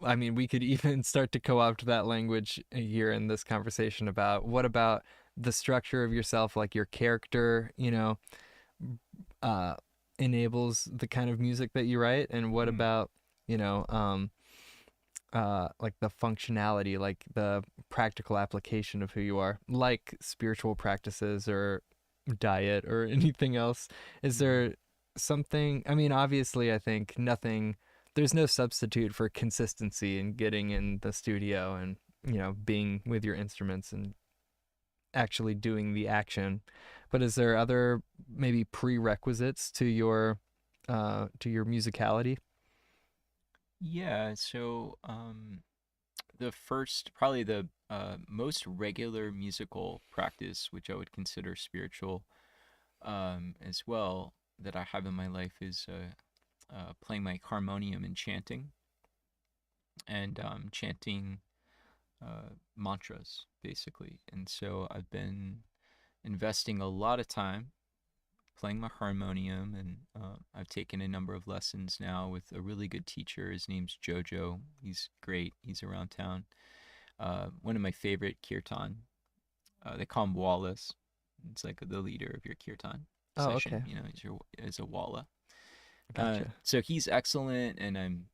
Speaker 1: I mean, we could even start to co-opt that language here in this conversation about what about the structure of yourself, like your character, uh, enables the kind of music that you write, and what
Speaker 2: Hmm.
Speaker 1: about, you know, like the functionality, like the practical application of who you are, like spiritual practices or diet or anything else. Is
Speaker 2: Hmm.
Speaker 1: there something? I mean, obviously, I think nothing. There's no substitute for consistency and getting in the studio and being with your instruments and actually doing the action. But is there other maybe prerequisites to your musicality?
Speaker 2: Yeah. So, the first, probably the most regular musical practice, which I would consider spiritual as well, that I have in my life is playing my harmonium and chanting, and chanting mantras, basically. And so I've been investing a lot of time playing my harmonium, and I've taken a number of lessons now with a really good teacher. His name's Jojo. He's great. He's around town. One of my favorite kirtan. They call him Wallace. It's like the leader of your kirtan
Speaker 1: Oh,
Speaker 2: session.
Speaker 1: okay.
Speaker 2: Is a walla.
Speaker 1: Gotcha.
Speaker 2: So he's excellent, and I'm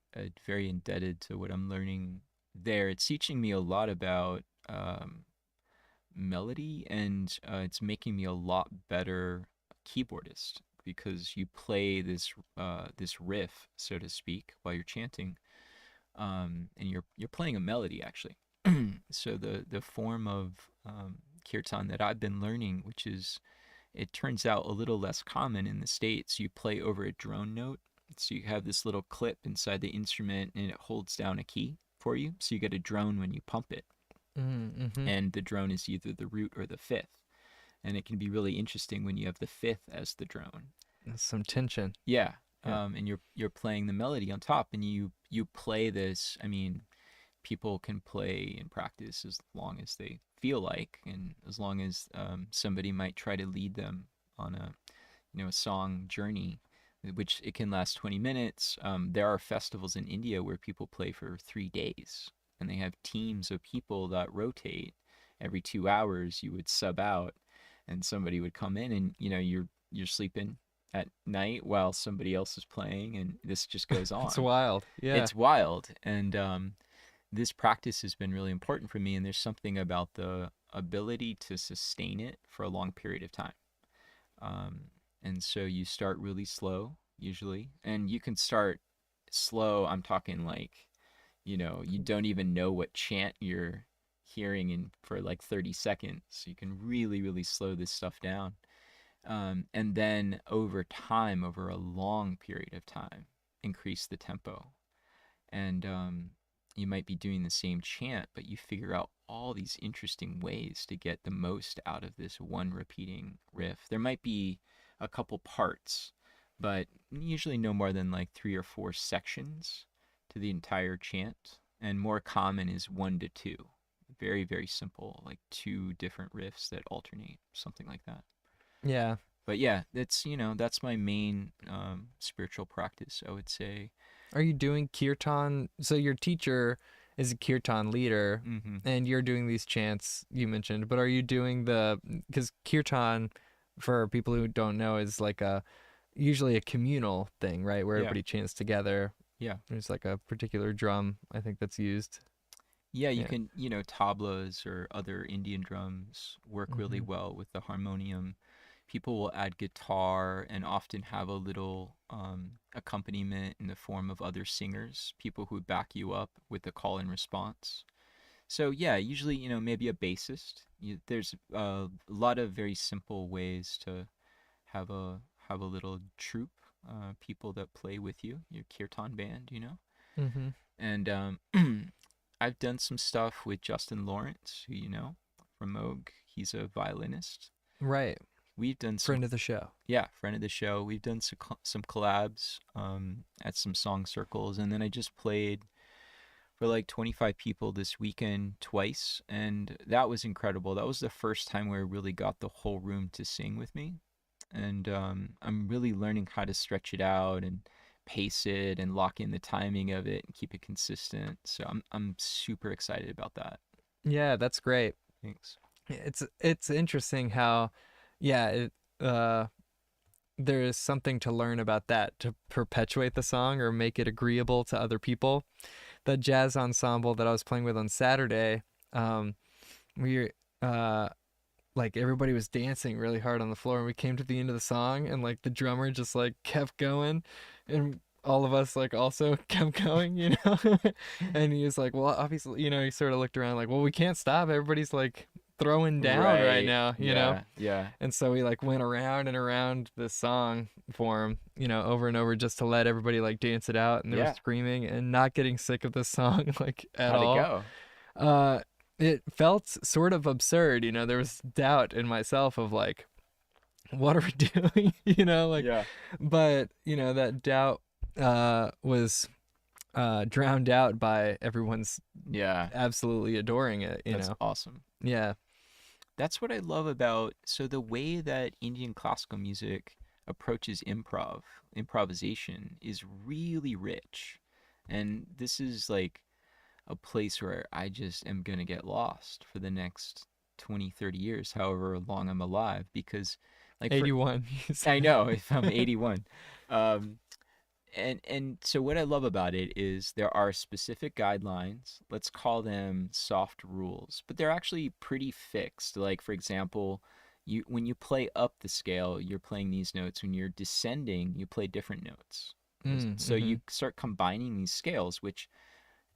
Speaker 2: very indebted to what I'm learning there. It's teaching me a lot about melody, and it's making me a lot better keyboardist because you play this riff, so to speak, while you're chanting, and you're playing a melody actually. So the form of kirtan that I've been learning, which is, it turns out, a little less common in the States. You play over a drone note. So you have this little clip inside the instrument, and it holds down a key for you. So you get a drone when you pump it.
Speaker 1: Mm-hmm.
Speaker 2: And the drone is either the root or the fifth. And it can be really interesting when you have the fifth as the drone.
Speaker 1: Some tension.
Speaker 2: Yeah.
Speaker 1: Yeah.
Speaker 2: And you're playing the melody on top, and you play this. I mean, people can play and practice as long as they feel like, and as long as somebody might try to lead them on a song journey, which it can last 20 minutes. There are festivals in India where people play for 3 days, and they have teams of people that rotate every 2 hours. You would sub out, and somebody would come in, and you're sleeping at night while somebody else is playing, and this just goes
Speaker 1: It's
Speaker 2: on.
Speaker 1: wild. Yeah.
Speaker 2: It's wild. And this practice has been really important for me, and there's something about the ability to sustain it for a long period of time. Um, and so you start really slow usually, and you can start slow. I'm talking like, you don't even know what chant you're hearing in for like 30 seconds. You can really, really slow this stuff down. And then over time, over a long period of time, increase the tempo. And you might be doing the same chant, but you figure out all these interesting ways to get the most out of this one repeating riff. There might be a couple parts, but usually no more than like 3 or 4 sections to the entire chant. And more common is 1 to 2. Very, very simple, like 2 different riffs that alternate, something like that.
Speaker 1: Yeah.
Speaker 2: But yeah, that's my main spiritual practice, I would say.
Speaker 1: Are you doing kirtan? So your teacher is a kirtan leader,
Speaker 2: Mm-hmm.
Speaker 1: and you're doing these chants you mentioned. But are you doing because kirtan, for people who don't know, is like usually a communal thing, right? Where
Speaker 2: Yeah,
Speaker 1: everybody chants together.
Speaker 2: yeah.
Speaker 1: There's like a particular drum, I think, that's used.
Speaker 2: Yeah, you
Speaker 1: Yeah.
Speaker 2: can, tablas or other Indian drums work really
Speaker 1: Hmm.
Speaker 2: well with the harmonium. People will add guitar and often have a little accompaniment in the form of other singers, people who back you up with the call and response. So yeah, usually, maybe a bassist. There's a lot of very simple ways to have a little troupe, people that play with you, your kirtan band.
Speaker 1: Hmm.
Speaker 2: And I've done some stuff with Justin Lawrence, who from Moog. He's a violinist.
Speaker 1: Right.
Speaker 2: We've done some,
Speaker 1: Friend of the show.
Speaker 2: yeah, friend of the show. We've done some collabs at some song circles, and then I just played for like 25 people this weekend twice, and that was incredible. That was the first time where I really got the whole room to sing with me, and I'm really learning how to stretch it out and pace it and lock in the timing of it and keep it consistent. So I'm super excited about that.
Speaker 1: Yeah, that's great.
Speaker 2: Thanks.
Speaker 1: It's interesting how, yeah, there is something to learn about that to perpetuate the song or make it agreeable to other people. The jazz ensemble that I was playing with on Saturday, we like everybody was dancing really hard on the floor, and we came to the end of the song, and like the drummer just like kept going, and all of us like also kept going, and he was like, well, obviously, he sort of looked around like, well, we can't stop, everybody's like throwing down right
Speaker 2: Right.
Speaker 1: now.
Speaker 2: Yeah. Yeah.
Speaker 1: And so we like went around and around this song for him, over and over, just to let everybody like dance it out, and they were
Speaker 2: Yeah.
Speaker 1: screaming and not getting sick of the song like at
Speaker 2: How'd it
Speaker 1: all.
Speaker 2: go?
Speaker 1: uh it felt sort of absurd, there was doubt in myself of like, what are we doing, like,
Speaker 2: Yeah.
Speaker 1: but that doubt was drowned out by everyone's
Speaker 2: Yeah.
Speaker 1: absolutely adoring it,
Speaker 2: That's awesome.
Speaker 1: yeah.
Speaker 2: That's what I love about, so the way that Indian classical music approaches improvisation is really rich. And this is like a place where I just am going to get lost for the next 20, 30 years, however long I'm alive, because like
Speaker 1: 81.
Speaker 2: I know if I'm 81. Um, and so what I love about it is there are specific guidelines. Let's call them soft rules, but they're actually pretty fixed. Like for example, when you play up the scale, you're playing these notes. When you're descending, you play different notes. So
Speaker 1: Mm-hmm.
Speaker 2: you start combining these scales, which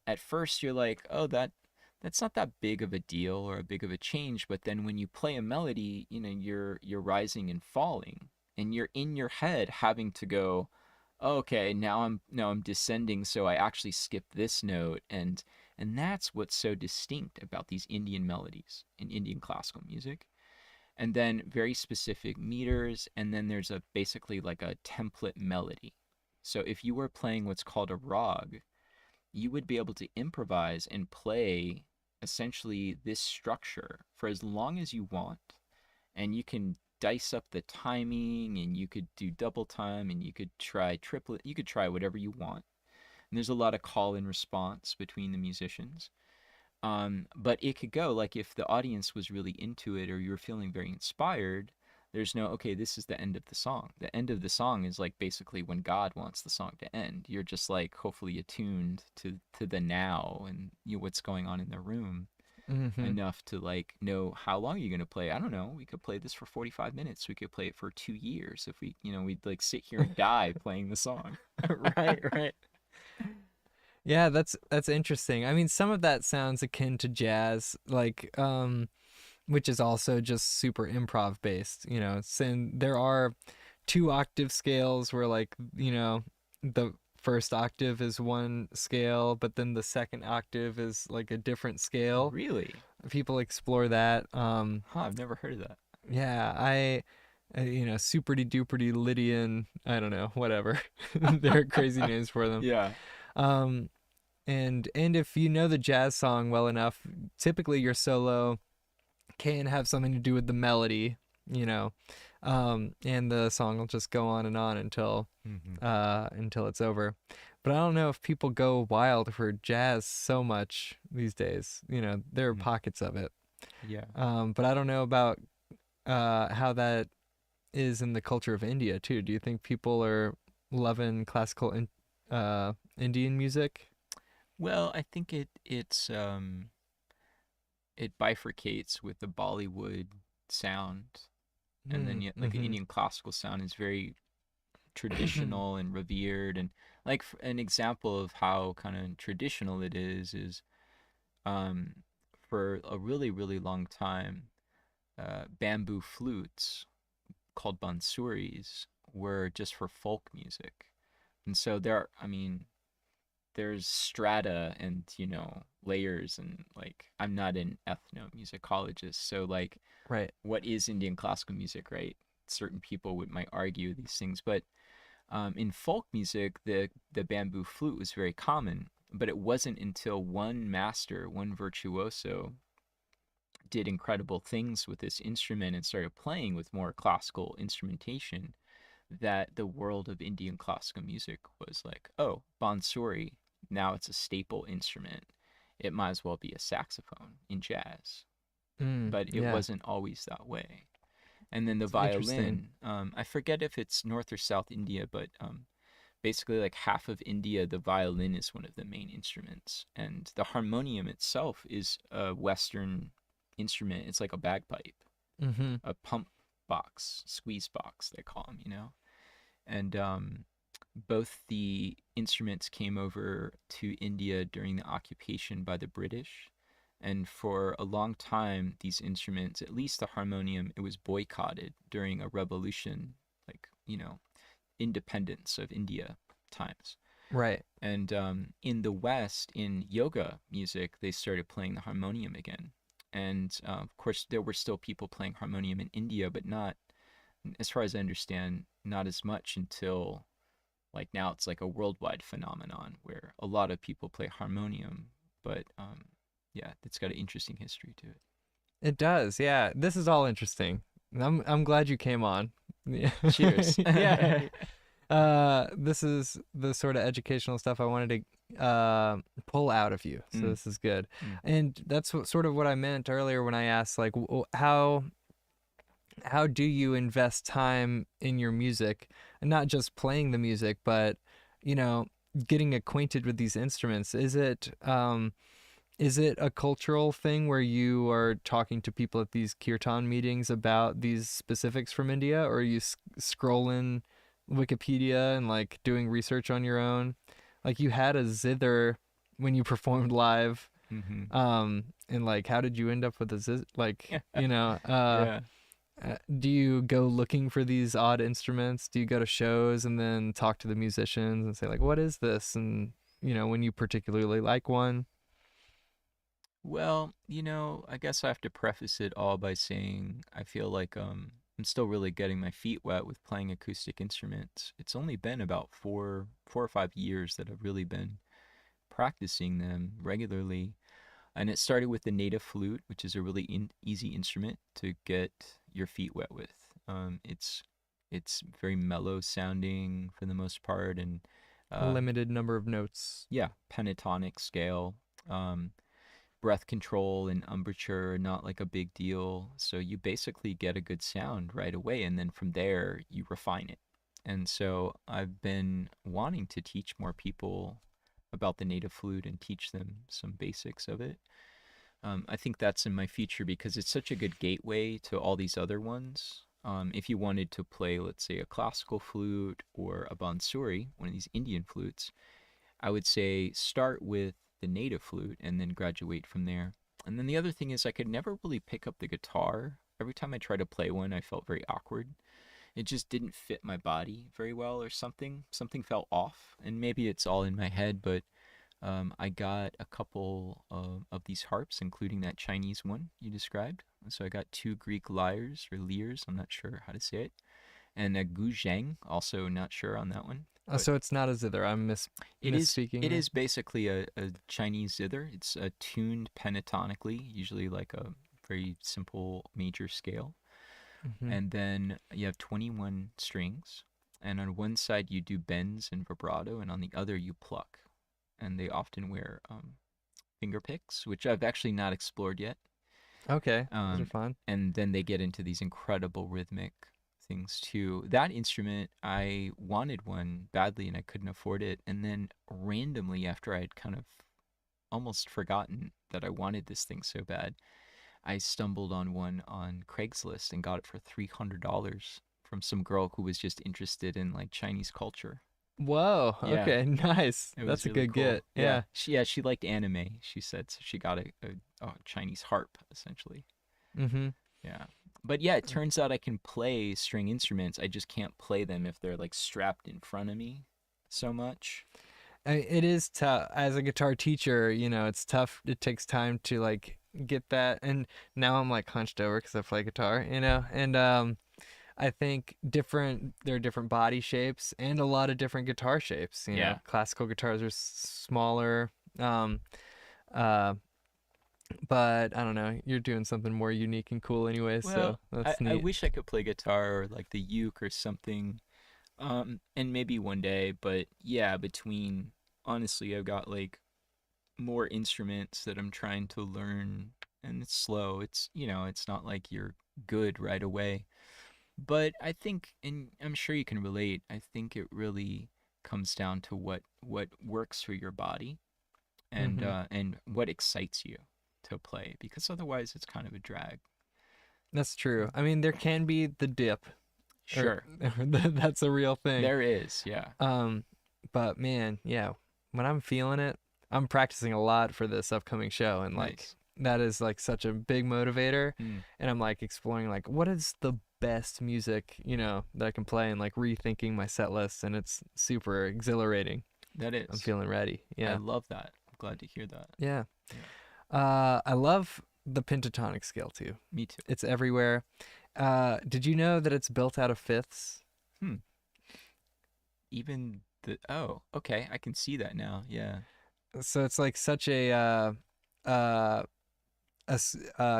Speaker 2: at first you're like, oh, that's not that big of a deal or a big of a change. But then when you play a melody, you're rising and falling, and you're in your head having to go, okay, now I'm descending, so I actually skip this note, and that's what's so distinct about these Indian melodies in Indian classical music. And then very specific meters, and then there's a basically like a template melody. So if you were playing what's called a rag, you would be able to improvise and play essentially this structure for as long as you want, and you can dice up the timing, and you could do double time, and you could try triplet, you could try whatever you want. And there's a lot of call and response between the musicians. But it could go like, if the audience was really into it or you were feeling very inspired, There's no, okay, this is the end of the song. The end of the song is like basically when God wants the song to end. You're just like hopefully attuned to the now and what's going on in the room
Speaker 1: Mm-hmm.
Speaker 2: enough to like know how long you're gonna play. I don't know. We could play this for 45 minutes. We could play it for 2 years if we, we'd like sit here and die playing the song.
Speaker 1: Right, right. Yeah, that's interesting. I mean, some of that sounds akin to jazz, like which is also just super improv based, and there are two octave scales where like, the first octave is one scale, but then the second octave is like a different scale.
Speaker 2: Really?
Speaker 1: People explore that.
Speaker 2: Huh, I've never heard of that.
Speaker 1: Yeah, superty duperty Lydian, I don't know, whatever. There are crazy names for them.
Speaker 2: Yeah.
Speaker 1: Um, and if you know the jazz song well enough, typically your solo can have something to do with the melody, you know, and the song will just go on and on until it's over. But I don't know if people go wild for jazz so much these days. There are
Speaker 2: Mm.
Speaker 1: pockets of it.
Speaker 2: Yeah.
Speaker 1: But I don't know about how that is in the culture of India too. Do you think people are loving classical Indian music?
Speaker 2: Well, I think it bifurcates with the Bollywood sound, and then yet like an
Speaker 1: Mm-hmm.
Speaker 2: Indian classical sound is very traditional and revered, and like an example of how kind of traditional it is um for a really really long time, bamboo flutes called bansuris were just for folk music, and so I mean, there's strata and layers, and like I'm not an ethnomusicologist, so like
Speaker 1: Right.
Speaker 2: what is Indian classical music, right? Certain people might argue these things, but in folk music, the bamboo flute was very common. But it wasn't until one master, one virtuoso, did incredible things with this instrument and started playing with more classical instrumentation, that the world of Indian classical music was like, oh, bansuri, now it's a staple instrument. It might as well be a saxophone in jazz. But it
Speaker 1: Yeah.
Speaker 2: wasn't always that way. And then the
Speaker 1: It's interesting.
Speaker 2: violin, I forget if it's North or South India, but basically, like half of India, the violin is one of the main instruments. And the harmonium itself is a Western instrument. It's like a bagpipe,
Speaker 1: Mm-hmm.
Speaker 2: a pump box, squeeze box, they call them. And both the instruments came over to India during the occupation by the British. And for a long time, these instruments, at least the harmonium, it was boycotted during a revolution, like, independence of India times.
Speaker 1: Right.
Speaker 2: And in the West, in yoga music, they started playing the harmonium again. And of course, there were still people playing harmonium in India, but not, as far as I understand, not as much until like now it's like a worldwide phenomenon where a lot of people play harmonium. But yeah, it's got an interesting history to it.
Speaker 1: It does. Yeah. This is all interesting. I'm glad you came on. Yeah.
Speaker 2: Cheers.
Speaker 1: Yeah. This is the sort of educational stuff I wanted to pull out of you. So
Speaker 2: Mm,
Speaker 1: this is good.
Speaker 2: mm.
Speaker 1: And that's sort of what I meant earlier when I asked like how do you invest time in your music, and not just playing the music, but you know getting acquainted with these instruments? Is it a cultural thing where you are talking to people at these kirtan meetings about these specifics from India, or are you scrolling Wikipedia and like doing research on your own? Like you had a zither when you performed live,
Speaker 2: Mm-hmm.
Speaker 1: and like how did you end up with a like
Speaker 2: Yeah.
Speaker 1: do you go looking for these odd instruments? Do you go to shows and then talk to the musicians and say like, what is this? And when you particularly like one.
Speaker 2: Well, I guess I have to preface it all by saying I feel like I'm still really getting my feet wet with playing acoustic instruments. It's only been about 4 or 5 years that I've really been practicing them regularly. And it started with the native flute, which is a really easy instrument to get your feet wet with. It's very mellow sounding for the most part, and
Speaker 1: A
Speaker 2: uh,
Speaker 1: limited number of notes.
Speaker 2: yeah, pentatonic scale. Um, breath control and embouchure are not like a big deal. So you basically get a good sound right away, and then from there you refine it. And so I've been wanting to teach more people about the native flute and teach them some basics of it. I think that's in my future because it's such a good gateway to all these other ones. If you wanted to play, let's say, a classical flute or a bansuri, one of these Indian flutes, I would say start with the native flute and then graduate from there. And then the other thing is, I could never really pick up the guitar. Every time I tried to play one, I felt very awkward. It just didn't fit my body very well or something. Something felt off. And maybe it's all in my head, but I got a couple of these harps, including that Chinese one you described. So I got two Greek lyres or lyres, I'm not sure how to say it, and a guzheng, also not sure on that one. But
Speaker 1: So it's not a zither. I'm misspeaking
Speaker 2: it
Speaker 1: there.
Speaker 2: is basically a Chinese zither. It's tuned pentatonically, usually like a very simple major scale.
Speaker 1: Hmm.
Speaker 2: And then you have 21 strings. And on one side you do bends and vibrato, and on the other you pluck. And they often wear finger picks, which I've actually not explored yet.
Speaker 1: Okay, those are
Speaker 2: Um,
Speaker 1: fun.
Speaker 2: and then they get into these incredible rhythmic things too. That instrument, I wanted one badly and I couldn't afford it. And then randomly, after I had kind of almost forgotten that I wanted this thing so bad, I stumbled on one on Craigslist and got it for $300 from some girl who was just interested in like Chinese culture.
Speaker 1: Whoa.
Speaker 2: Yeah,
Speaker 1: Okay, nice.
Speaker 2: it was
Speaker 1: That's a
Speaker 2: really
Speaker 1: good
Speaker 2: cool.
Speaker 1: get. Yeah.
Speaker 2: Yeah, she liked anime, she said, so she got a Chinese harp essentially.
Speaker 1: Mm-hmm.
Speaker 2: Yeah. But yeah, it turns out I can play string instruments. I just can't play them if they're like strapped in front of me so much.
Speaker 1: It is tough as a guitar teacher. It's tough. It takes time to like get that. And now I'm like hunched over because I play guitar. And I think there are different body shapes and a lot of different guitar shapes.
Speaker 2: Yeah.
Speaker 1: Classical guitars are smaller. Um, uh, but I don't know. You're doing something more unique and cool, anyways. So
Speaker 2: Well,
Speaker 1: that's
Speaker 2: I
Speaker 1: neat.
Speaker 2: wish I could play guitar or like the uke or something. And maybe one day, but yeah, between honestly, I've got like more instruments that I'm trying to learn and it's slow. It's not like you're good right away. But I think, and I'm sure you can relate, I think it really comes down to what works for your body
Speaker 1: Hmm.
Speaker 2: and what excites you to play, because otherwise it's kind of a drag.
Speaker 1: That's true. I mean, there can be the dip, or
Speaker 2: Sure,
Speaker 1: that's a real thing.
Speaker 2: there is, yeah.
Speaker 1: Um, but man, yeah, when I'm feeling it, I'm practicing a lot for this upcoming show, and like
Speaker 2: Nice.
Speaker 1: that is like such a big motivator.
Speaker 2: Mm,
Speaker 1: And I'm like exploring like what is the best music, that I can play, and like rethinking my set list, and it's super exhilarating.
Speaker 2: that
Speaker 1: I'm
Speaker 2: is.
Speaker 1: feeling ready.
Speaker 2: I
Speaker 1: Yeah.
Speaker 2: love that. I'm glad to hear that.
Speaker 1: Yeah.
Speaker 2: Yeah,
Speaker 1: I love the pentatonic scale too.
Speaker 2: me too.
Speaker 1: It's everywhere. Did you know that it's built out of fifths?
Speaker 2: Hmm. Even oh, okay, I can see that now. Yeah.
Speaker 1: So it's like such uh,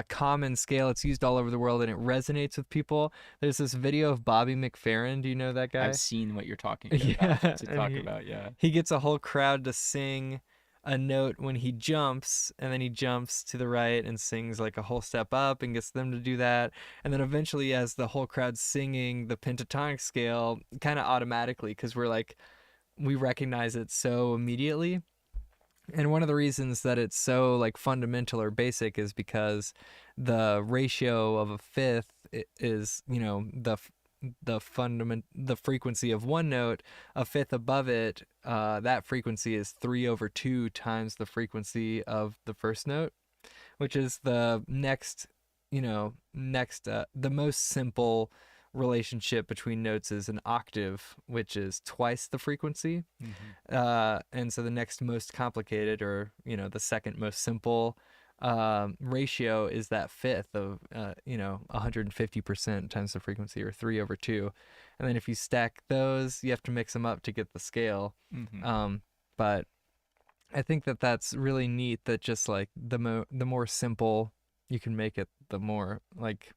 Speaker 1: common scale. It's used all over the world and it resonates with people. There's this video of Bobby McFerrin. Do you know that
Speaker 2: I've
Speaker 1: guy?
Speaker 2: seen what you're talking about
Speaker 1: Yeah,
Speaker 2: to
Speaker 1: and
Speaker 2: talk
Speaker 1: he
Speaker 2: about, yeah.
Speaker 1: he gets a whole crowd to sing a note when he jumps, and then he jumps to the right and sings like a whole step up and gets them to do that. And then eventually, as the whole crowd's singing the pentatonic scale, kind of automatically, because we recognize it so immediately. And one of the reasons that it's so like fundamental or basic is because the ratio of a fifth is, the frequency of one note. A fifth above it, that frequency is 3/2 times the frequency of the first note, which is the the most simple relationship between notes is an octave, which is twice the frequency.
Speaker 2: Hmm.
Speaker 1: And so the next most complicated, or the second most simple ratio is that fifth of 150% times the frequency, or 3/2. And then if you stack those, you have to mix them up to get the scale.
Speaker 2: Hmm.
Speaker 1: But I think that that's really neat, that just like the more simple you can make it, the more like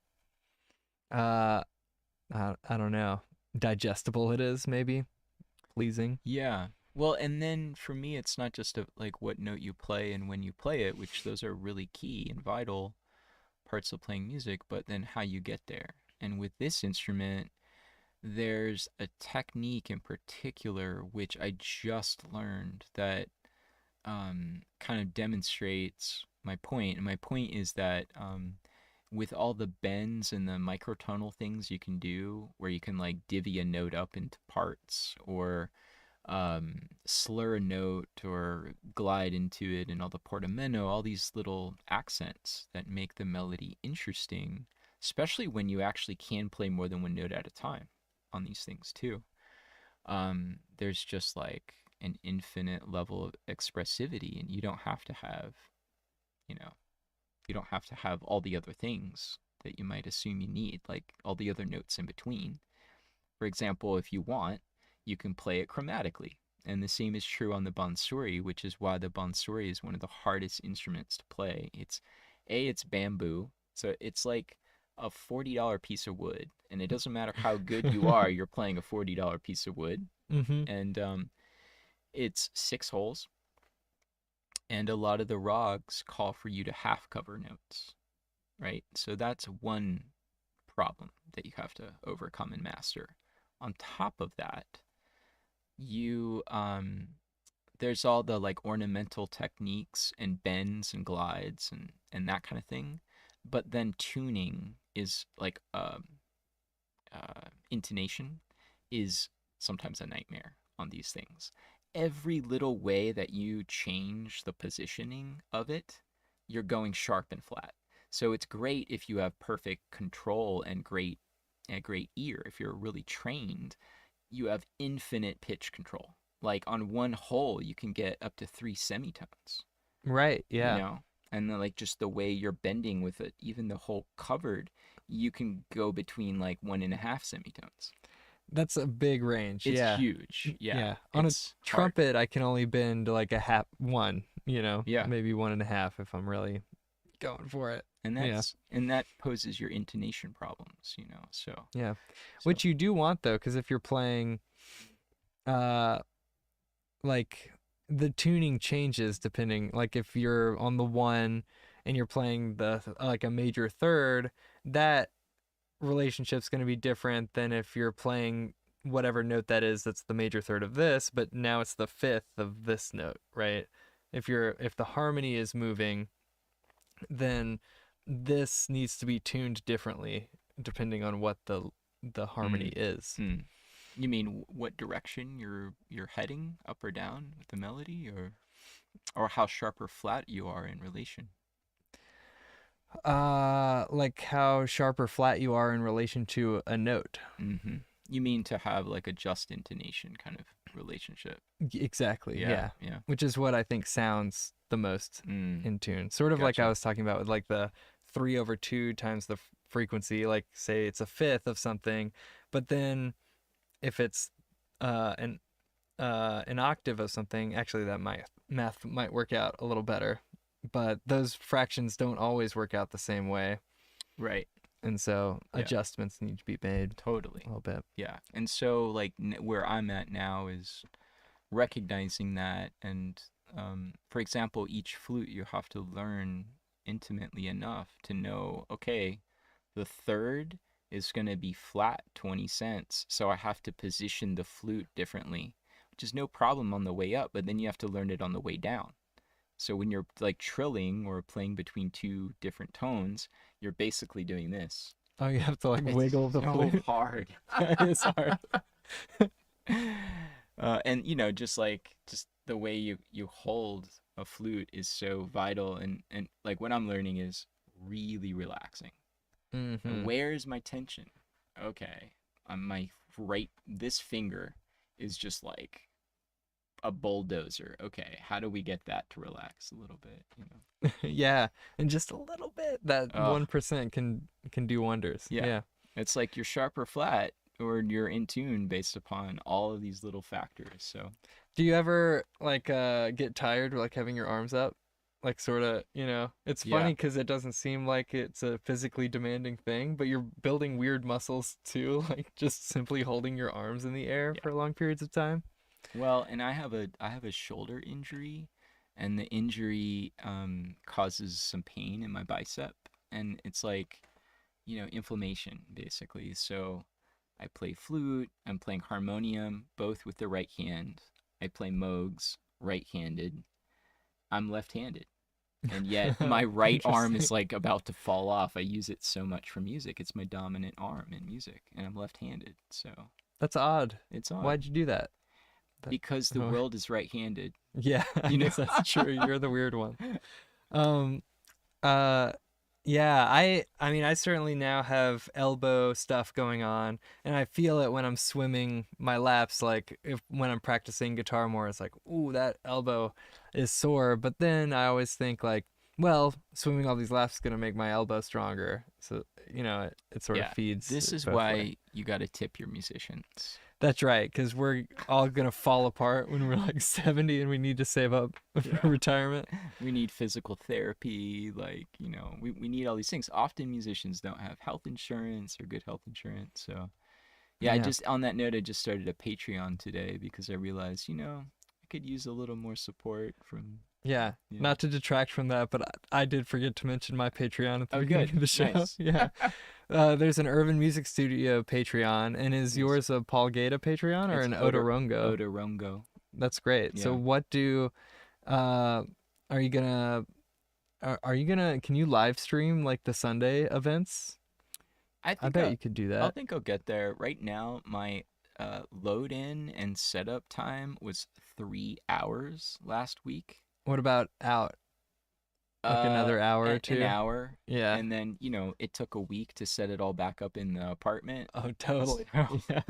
Speaker 1: uh I don't know, digestible it is, maybe pleasing.
Speaker 2: Yeah. Well, and then for me, it's not just like what note you play and when you play it, which those are really key and vital parts of playing music, but then how you get there. And with this instrument, there's a technique in particular which I just learned that kind of demonstrates my point. And my point is that with all the bends and the microtonal things you can do, where you can like divvy a note up into parts or slur a note or glide into it, and all the portamento, all these little accents that make the melody interesting, especially when you actually can play more than one note at a time on these things too. There's just like an infinite level of expressivity, and you don't have to have, you know, you don't have to have all the other things that you might assume you need, like all the other notes in between. For example, if you want, you can play it chromatically. And the same is true on the bansuri, which is why the bansuri is one of the hardest instruments to play. It's bamboo, so it's like a $40 piece of wood, and it doesn't matter how good you are, you're playing a $40 piece of wood.
Speaker 1: Mm-hmm.
Speaker 2: And it's 6 holes, and a lot of the rags call for you to half cover notes, right? So that's one problem that you have to overcome and master. On top of that, you there's all the like ornamental techniques and bends and glides and that kind of thing, but then tuning is like intonation is sometimes a nightmare on these things. Every little way that you change the positioning of it, you're going sharp and flat. So it's great if you have perfect control and a great ear. If you're really trained, you have infinite pitch control. Like on one hole, you can get up to 3 semitones.
Speaker 1: Right.
Speaker 2: You
Speaker 1: Yeah.
Speaker 2: know, and then like just the way you're bending with it, even the hole covered, you can go between like 1.5 semitones.
Speaker 1: That's a big range.
Speaker 2: It's
Speaker 1: Yeah.
Speaker 2: huge. Yeah,
Speaker 1: Yeah. On a
Speaker 2: it's hard.
Speaker 1: trumpet, I can only bend like a half one,
Speaker 2: Yeah,
Speaker 1: maybe 1.5 if I'm really going for it.
Speaker 2: and
Speaker 1: Yeah.
Speaker 2: that poses your intonation problems. You know,
Speaker 1: Yeah.
Speaker 2: so
Speaker 1: Which you do want though, because if you're playing, uh, like the tuning changes depending, like if you're on the one and you're playing the like a major third, that relationship's going to be different than if you're playing whatever note that is that's the major third of this, but now it's the fifth of this note, right? If the harmony is moving, then this needs to be tuned differently depending on what the harmony
Speaker 2: mm,
Speaker 1: is.
Speaker 2: mm. You mean what direction you're heading, up or down with the melody, or how sharp or flat you are in relation?
Speaker 1: Like how sharp or flat you are in relation to a note.
Speaker 2: Mm-hmm. You mean to have like a just intonation kind of relationship?
Speaker 1: Exactly,
Speaker 2: Yeah,
Speaker 1: yeah.
Speaker 2: yeah.
Speaker 1: Which is what I think sounds the most
Speaker 2: Mm,
Speaker 1: in tune. Sort of like I
Speaker 2: gotcha.
Speaker 1: was talking about with like the 3/2 times the frequency, like say it's a fifth of something, but then if it's uh an an octave of something, actually that math might work out a little better. But those fractions don't always work out the same way.
Speaker 2: Right.
Speaker 1: And so
Speaker 2: Yeah.
Speaker 1: adjustments need to be made a
Speaker 2: Totally.
Speaker 1: little bit.
Speaker 2: Yeah. And so like where I'm at now is recognizing that, and for example, each flute you have to learn intimately enough to know, okay, the third is going to be flat 20 cents, so I have to position the flute differently, which is no problem on the way up, but then you have to learn it on the way down. So when you're like trilling or playing between two different tones, you're basically doing this.
Speaker 1: Oh, you have to like
Speaker 2: It's
Speaker 1: wiggle the
Speaker 2: so
Speaker 1: flute.
Speaker 2: hard. It's hard. And just the way you hold a flute is so vital, and like what I'm learning is really relaxing.
Speaker 1: Mm-hmm.
Speaker 2: Where's my tension? Okay, my this finger is just like a bulldozer. Okay, how do we get that to relax a little bit?
Speaker 1: Yeah, and just a little bit, that
Speaker 2: Oh,
Speaker 1: 1% can do wonders.
Speaker 2: yeah.
Speaker 1: Yeah.
Speaker 2: It's like you're sharp or flat, or you're in tune based upon all of these little factors. So,
Speaker 1: Do you ever like get tired like having your arms up? Like sort of, it's
Speaker 2: yeah,
Speaker 1: funny because it doesn't seem like it's a physically demanding thing, but you're building weird muscles too, like just simply holding your arms in the air
Speaker 2: yeah.
Speaker 1: for long periods of time.
Speaker 2: Well, and I have a shoulder injury, and the injury causes some pain in my bicep, and it's like, inflammation basically. So I play flute, I'm playing harmonium, both with the right hand. I play Moogs, right-handed. I'm left-handed. And yet my right arm is
Speaker 1: Interesting.
Speaker 2: like about to fall off. I use it so much for music. It's my dominant arm in music, and I'm left-handed. So
Speaker 1: That's odd.
Speaker 2: it's odd
Speaker 1: Why'd you do that? That
Speaker 2: because the
Speaker 1: oh,
Speaker 2: world is right-handed.
Speaker 1: yeah, I
Speaker 2: You know.
Speaker 1: guess that's true. You're the weird one. Um, uh, yeah, I mean, I certainly now have elbow stuff going on, and I feel it when I'm swimming my laps. Like if when I'm practicing guitar more, it's like, ooh, that elbow is sore. But then I always think like, well, swimming all these laps is gonna make my elbow stronger. So it sort of
Speaker 2: Yeah,
Speaker 1: feeds
Speaker 2: this is
Speaker 1: both ways.
Speaker 2: why you got to tip your musicians.
Speaker 1: That's right, because we're all gonna fall apart when we're like 70 and we need to save up for
Speaker 2: Yeah.
Speaker 1: retirement.
Speaker 2: We need physical therapy, like, we need all these things. Often musicians don't have health insurance or good health insurance. So, yeah,
Speaker 1: Yeah.
Speaker 2: on that note, I just started a Patreon today because I realized, I could use a little more support from,
Speaker 1: Yeah,
Speaker 2: yeah.
Speaker 1: not to detract from that, but I did forget to mention my Patreon at the
Speaker 2: Oh,
Speaker 1: beginning
Speaker 2: good.
Speaker 1: of the show.
Speaker 2: Nice.
Speaker 1: Yeah. There's an Irvin Music Studio Patreon, and is
Speaker 2: Yes.
Speaker 1: yours a Paul Gaeta Patreon or
Speaker 2: It's
Speaker 1: an Odorongo?
Speaker 2: Odorongo.
Speaker 1: That's great. So
Speaker 2: Yeah.
Speaker 1: what do, uh, are you gonna, are you gonna, can you live stream like the Sunday events?
Speaker 2: I
Speaker 1: I
Speaker 2: think
Speaker 1: bet
Speaker 2: I,
Speaker 1: you could do
Speaker 2: I
Speaker 1: that.
Speaker 2: think I'll get there. Right now, my load in and setup time was 3 hours last week.
Speaker 1: What about out? Like another hour or
Speaker 2: An
Speaker 1: two?
Speaker 2: hour,
Speaker 1: Yeah.
Speaker 2: and then it took a week to set it all back up in the apartment.
Speaker 1: Oh, totally.
Speaker 2: So,
Speaker 1: Yeah.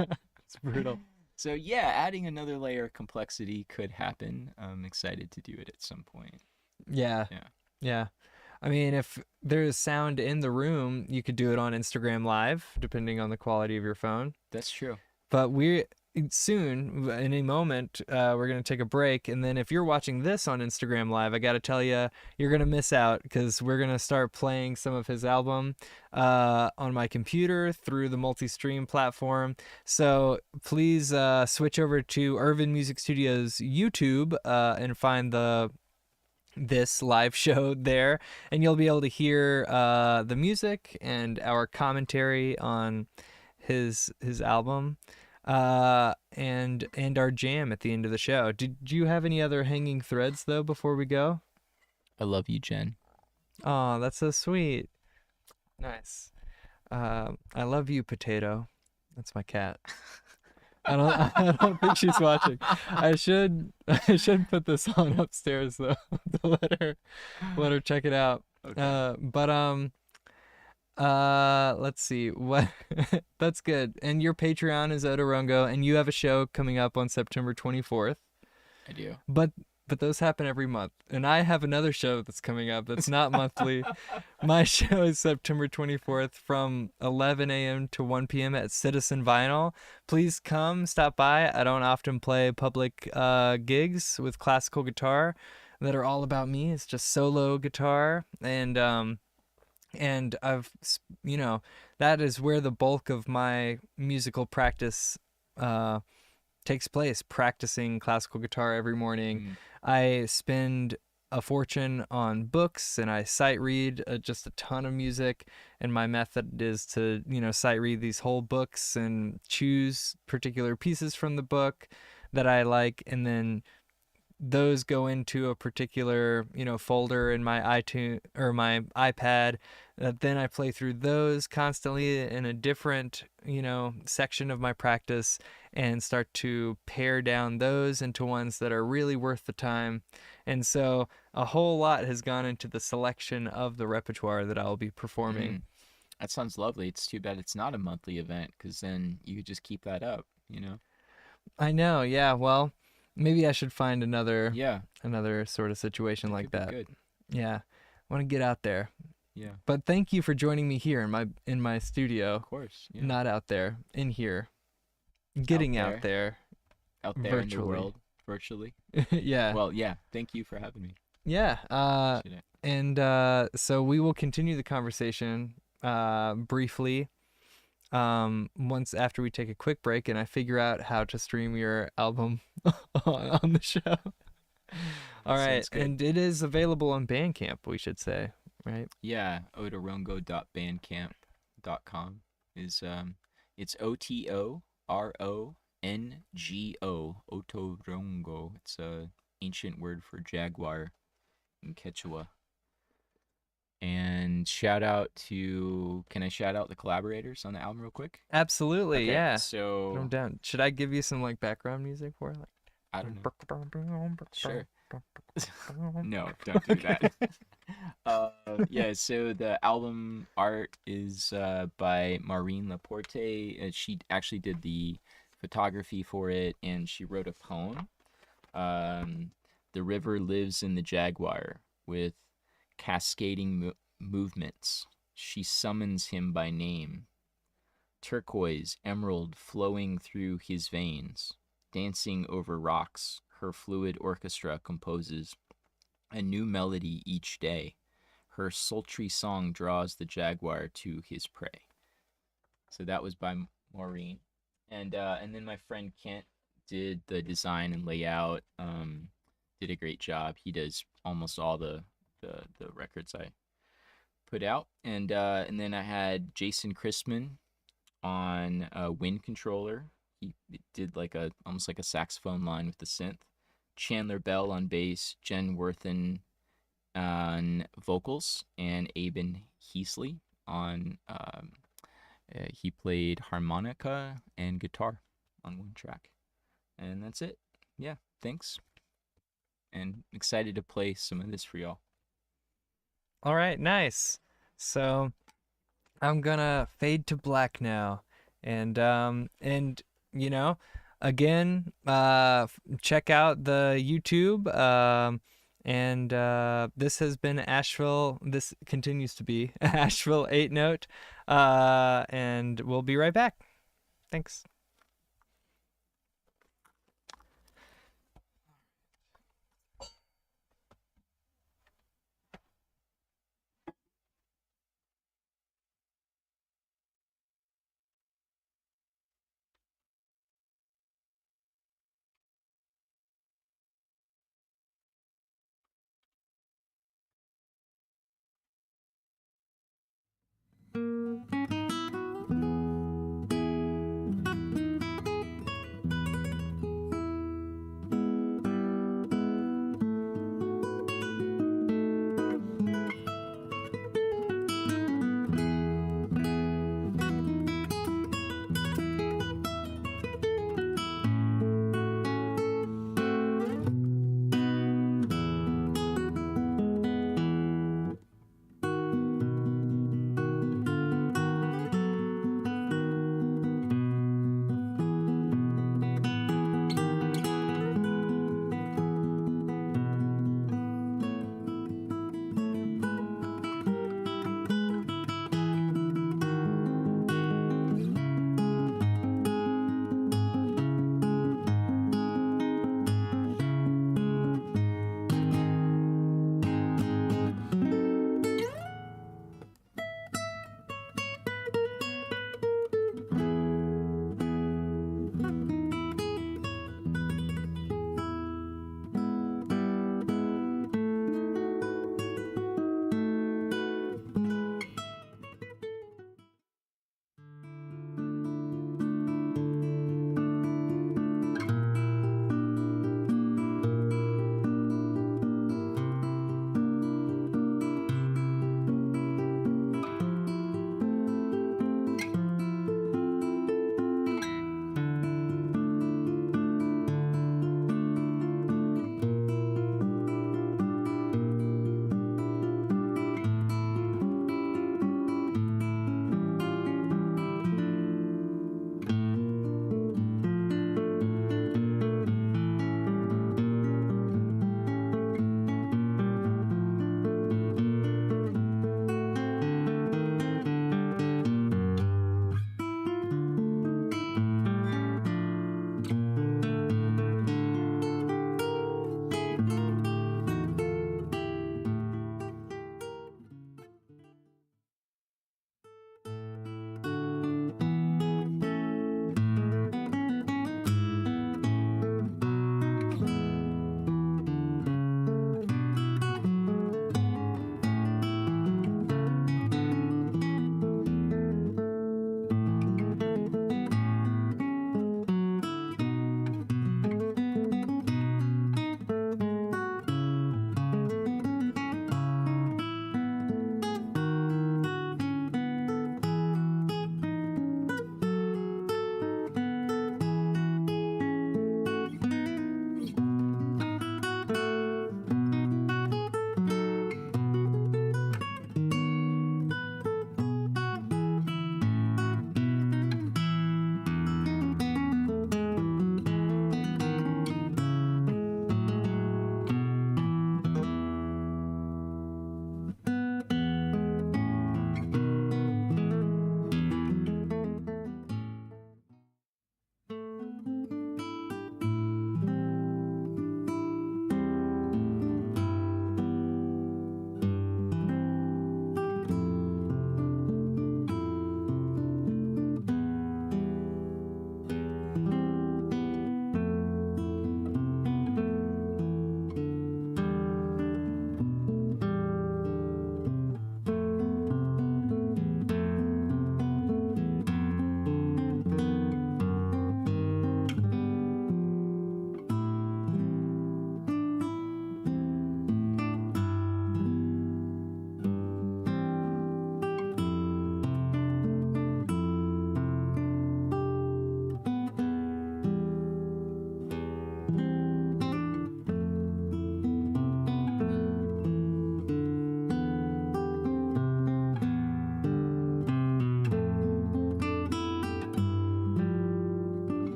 Speaker 1: It's brutal.
Speaker 2: so yeah, adding another layer of complexity could happen. I'm excited to do it at some point.
Speaker 1: Yeah.
Speaker 2: Yeah,
Speaker 1: Yeah. I mean, if there's sound in the room, you could do it on Instagram Live, depending on the quality of your phone.
Speaker 2: that's true.
Speaker 1: But we soon, in a moment, we're going to take a break. And then if you're watching this on Instagram Live, I got to tell you, you're going to miss out because we're going to start playing some of his album on my computer through the multi-stream platform. So please switch over to Irvin Music Studios YouTube and find this live show there, and you'll be able to hear the music and our commentary on his album, and our jam at the end of the show. Did you have any other hanging threads though before we go?
Speaker 2: I love you, Jen.
Speaker 1: Oh, that's so sweet. Nice. I love you, Potato. That's my cat. I don't think she's watching. I should put this on upstairs though to let her check it out.
Speaker 2: Okay.
Speaker 1: Let's see what that's good. And your Patreon is Odorongo, and you have a show coming up on September 24th.
Speaker 2: I do.
Speaker 1: But those happen every month. And I have another show that's coming up that's not monthly. My show is September 24th from 11 a.m. to 1 p.m. at Citizen Vinyl. Please come, stop by. I don't often play public gigs with classical guitar that are all about me. It's just solo guitar. And that is where the bulk of my musical practice takes place, practicing classical guitar every morning.
Speaker 2: Mm.
Speaker 1: I spend a fortune on books, and I sight read just a ton of music, and my method is to sight read these whole books and choose particular pieces from the book that I like, and then those go into a particular folder in my iTunes or my iPad. Then I play through those constantly in a different section of my practice, and start to pare down those into ones that are really worth the time. And so a whole lot has gone into the selection of the repertoire that I'll be performing.
Speaker 2: Mm. That sounds lovely. It's too bad it's not a monthly event, because then you could just keep that up.
Speaker 1: I know, yeah. Well, maybe I should find another
Speaker 2: Yeah,
Speaker 1: sort of situation like
Speaker 2: could be
Speaker 1: that.
Speaker 2: good.
Speaker 1: Yeah, I want to get out there.
Speaker 2: Yeah,
Speaker 1: But thank you for joining me here in my studio,
Speaker 2: of course. Yeah.
Speaker 1: not out there, in here, getting
Speaker 2: Out
Speaker 1: out there.
Speaker 2: Out there in the
Speaker 1: virtually.
Speaker 2: world, virtually.
Speaker 1: Yeah,
Speaker 2: Well, yeah. Thank you for having me.
Speaker 1: yeah.
Speaker 2: Appreciate it.
Speaker 1: And so we will continue the conversation briefly once after we take a quick break and I figure out how to stream your album on the show. All right,
Speaker 2: Sounds good.
Speaker 1: and it is available on Bandcamp, we should say, right?
Speaker 2: Yeah, otorongo.bandcamp.com is it's OTORONGO, Otorongo. It's a ancient word for jaguar in Quechua. And can I shout out the collaborators on the album real quick?
Speaker 1: Absolutely,
Speaker 2: Okay,
Speaker 1: yeah. Put
Speaker 2: so
Speaker 1: 'em down. Should I give you some like background music for it?
Speaker 2: I don't know. Sure.
Speaker 1: Like,
Speaker 2: No, don't do that. Yeah, so the album art is by Maureen Laporte. She actually did the photography for it, and she wrote a poem. The river lives in the jaguar with cascading movements. She summons him by name. Turquoise, emerald flowing through his veins. Dancing over rocks, her fluid orchestra composes a new melody each day. Her sultry song draws the jaguar to his prey. So that was by Maureen, and then my friend Kent did the design and layout. Did a great job. He does almost all the records I put out, and then I had Jason Christman on a wind controller. He did like almost like a saxophone line with the synth. Chandler Bell on bass, Jen Worthen on vocals, and Aben Heasley on he played harmonica and guitar on one track. And that's it. Yeah, thanks. And excited to play some of this for y'all.
Speaker 1: all right, nice. So I'm gonna fade to black now, and you know, again, check out the YouTube. And this has been Asheville. This continues to be Asheville 8 Note. And we'll be right back. Thanks.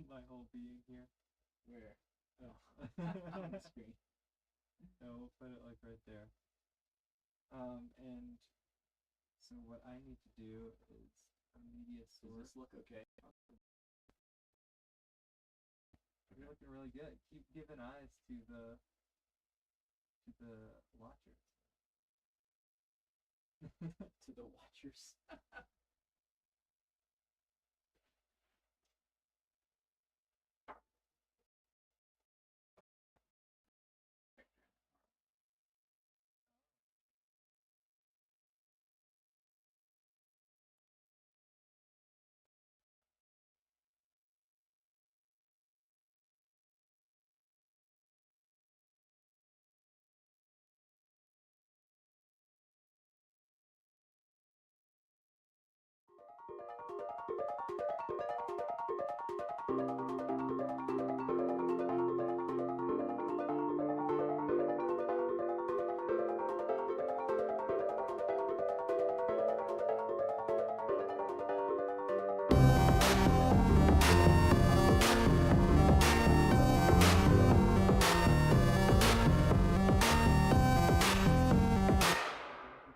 Speaker 1: my whole being here.
Speaker 2: Where?
Speaker 1: Oh.
Speaker 2: On the screen.
Speaker 1: No, we'll put it like right there. And so what I need to do is a media
Speaker 2: Does
Speaker 1: source.
Speaker 2: this look okay?
Speaker 1: You're looking really good. Keep giving eyes to the watchers.
Speaker 2: To the watchers.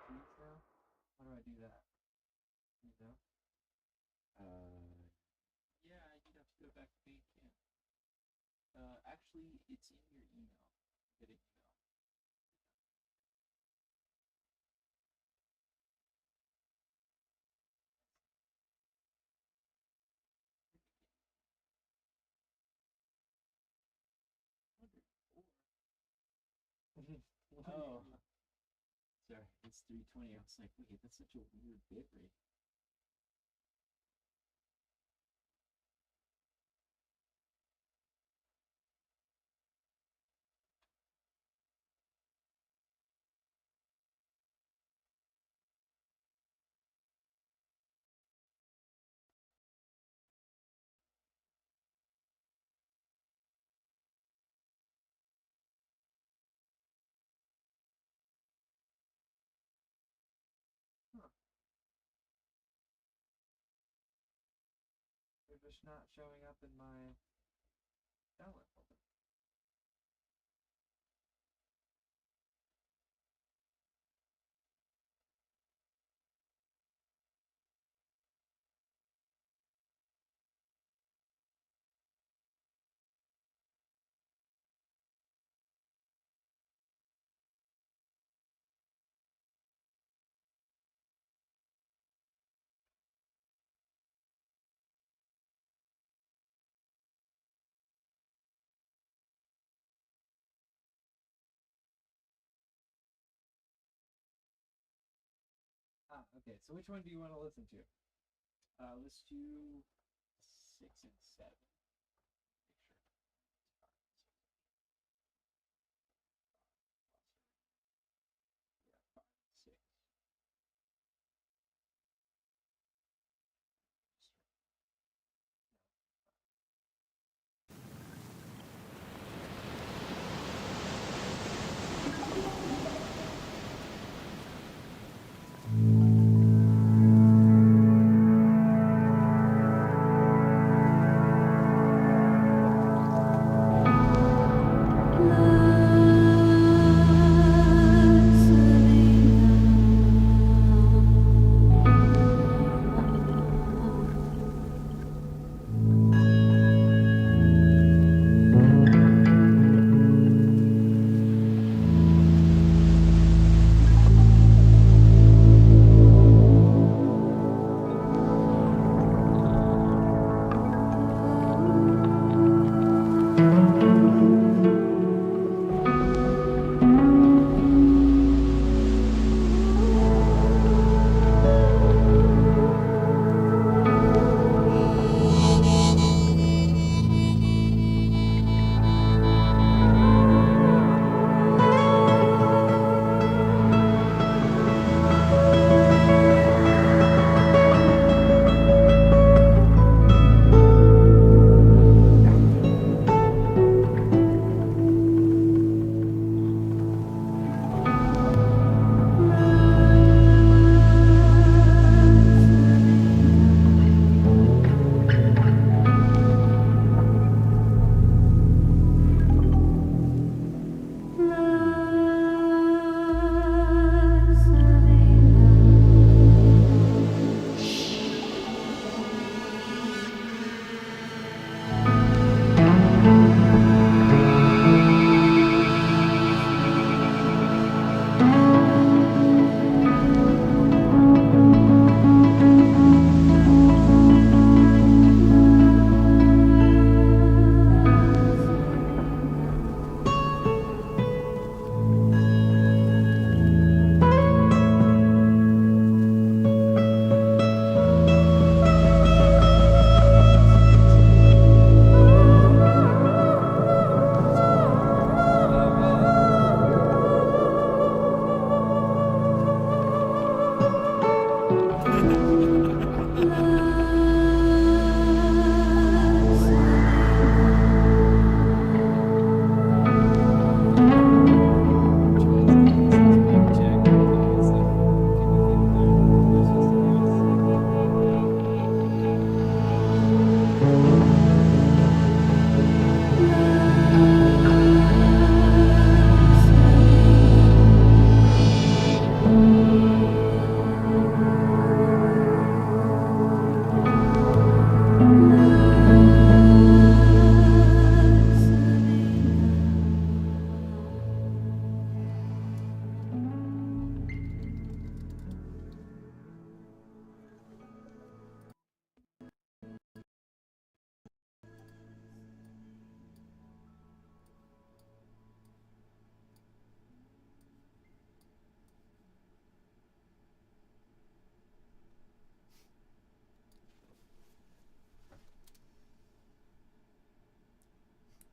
Speaker 1: Trees now? How do I do that? You know?
Speaker 2: Yeah, you'd have to go back to Bandcamp. Actually, it's in your email. Get an email. Oh. Sorry, it's 320. I was like, wait, that's such a weird bit rate.
Speaker 1: Huh. They're just not showing up in my download folder. Ah, okay. So which one do you want to listen to?
Speaker 2: Let's do 6 and 7. Make sure. Yeah, 5 and 6.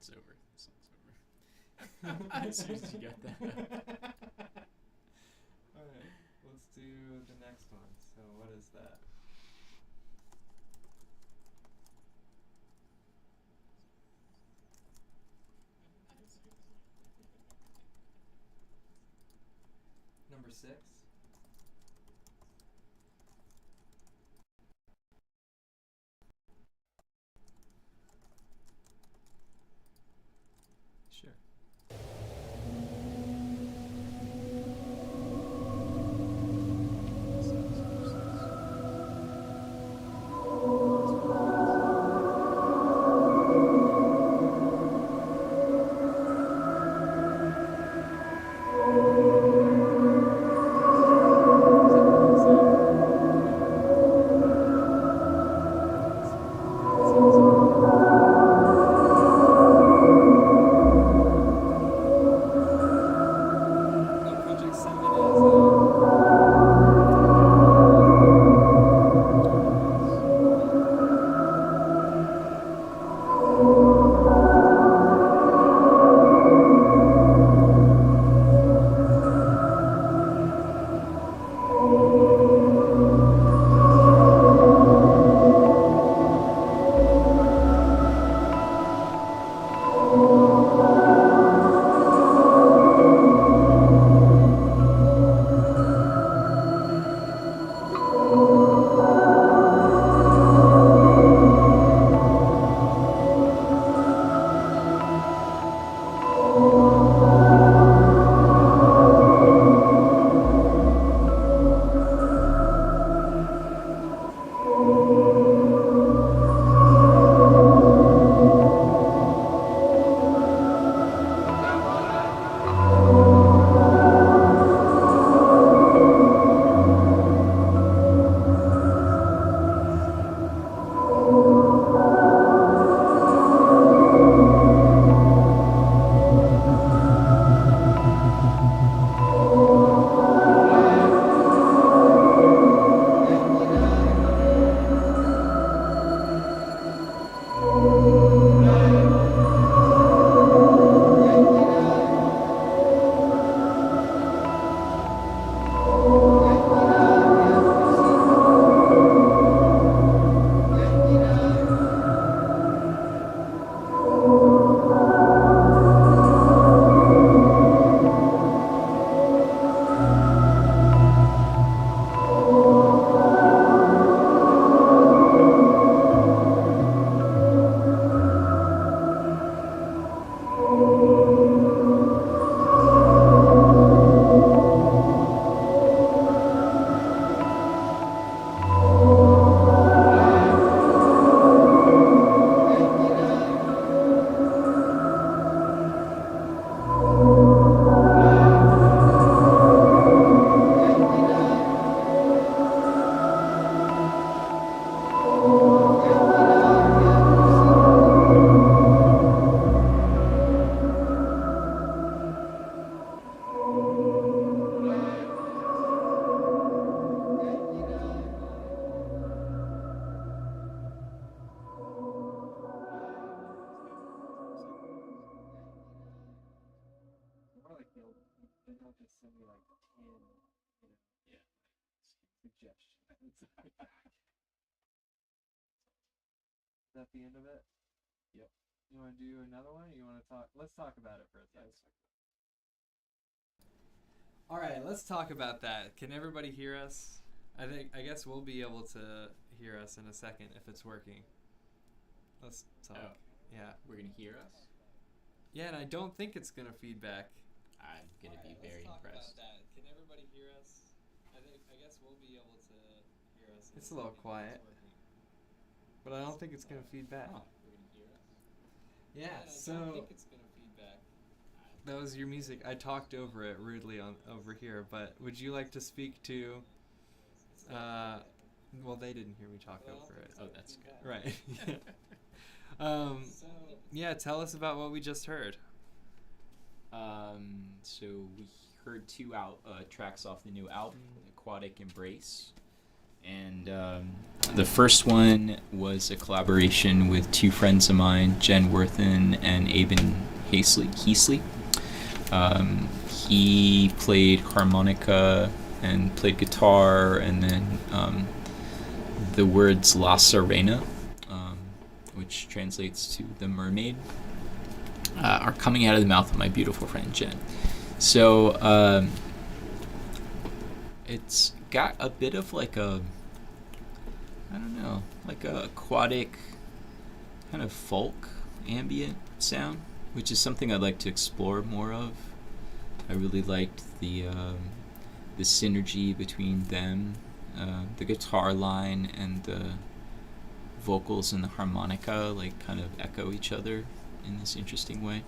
Speaker 2: song's over. As soon as you got that.
Speaker 1: All right, let's do the next one. So what is that? Number 6.
Speaker 2: Sure.
Speaker 1: They'll just send me like 10,
Speaker 2: Yeah.
Speaker 1: suggestions. Is that the end of it?
Speaker 2: Yep.
Speaker 1: You want to do another one? Or you want to talk? Let's talk about it for a second. All right, let's talk about that. Can everybody hear us? I guess we'll be able to hear us in a second if it's working. Let's talk.
Speaker 2: Oh.
Speaker 1: Yeah.
Speaker 2: We're gonna hear us?
Speaker 1: Yeah, and I don't think it's gonna feedback.
Speaker 2: I'm gonna be very impressed.
Speaker 1: That. Can everybody hear us? I guess we'll be able to hear us. It's a little quiet, but I don't think it's gonna feedback.
Speaker 2: Oh. We're gonna hear us?
Speaker 1: Yeah.
Speaker 2: I don't think
Speaker 1: it's gonna feedback. That was your music. I talked over it rudely over here, but would you like to speak to? Well, they didn't hear me talk over it.
Speaker 2: Oh, that's good.
Speaker 1: Right. Yeah, tell us about what we just heard.
Speaker 2: So we heard two tracks off the new album, Aquatic Embrace. And the first one was a collaboration with two friends of mine, Jen Worthen and Aben Heasley. He played harmonica and played guitar, and then the words La Sirena, which translates to the mermaid, are coming out of the mouth of my beautiful friend Jen. So it's got a bit of like a, I don't know, like a aquatic kind of folk ambient sound, which is something I'd like to explore more of. I really liked the synergy between them, the guitar line and the vocals and the harmonica like kind of echo each other in this interesting way.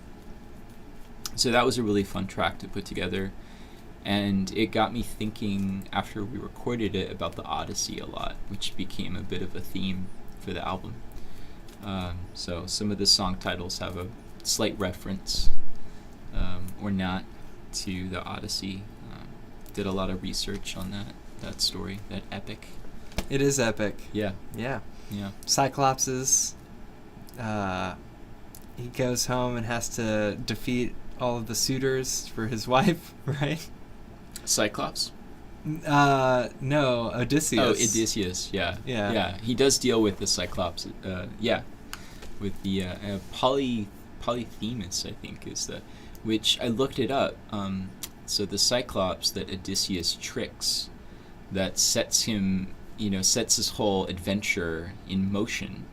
Speaker 2: So that was a really fun track to put together, and it got me thinking after we recorded it about the Odyssey a lot, which became a bit of a theme for the album. So some of the song titles have a slight reference or not to the Odyssey. Did a lot of research on that story, that epic.
Speaker 3: It is epic.
Speaker 2: Yeah.
Speaker 3: Yeah.
Speaker 2: Yeah.
Speaker 3: Cyclops he goes home and has to defeat all of the suitors for his wife, right?
Speaker 2: Cyclops?
Speaker 3: No, Odysseus.
Speaker 2: Oh, Odysseus, yeah.
Speaker 3: Yeah.
Speaker 2: Yeah, he does deal with the Cyclops, with the Polyphemus, I think, is the, which I looked it up. So the Cyclops that Odysseus tricks, that sets him, sets his whole adventure in motion,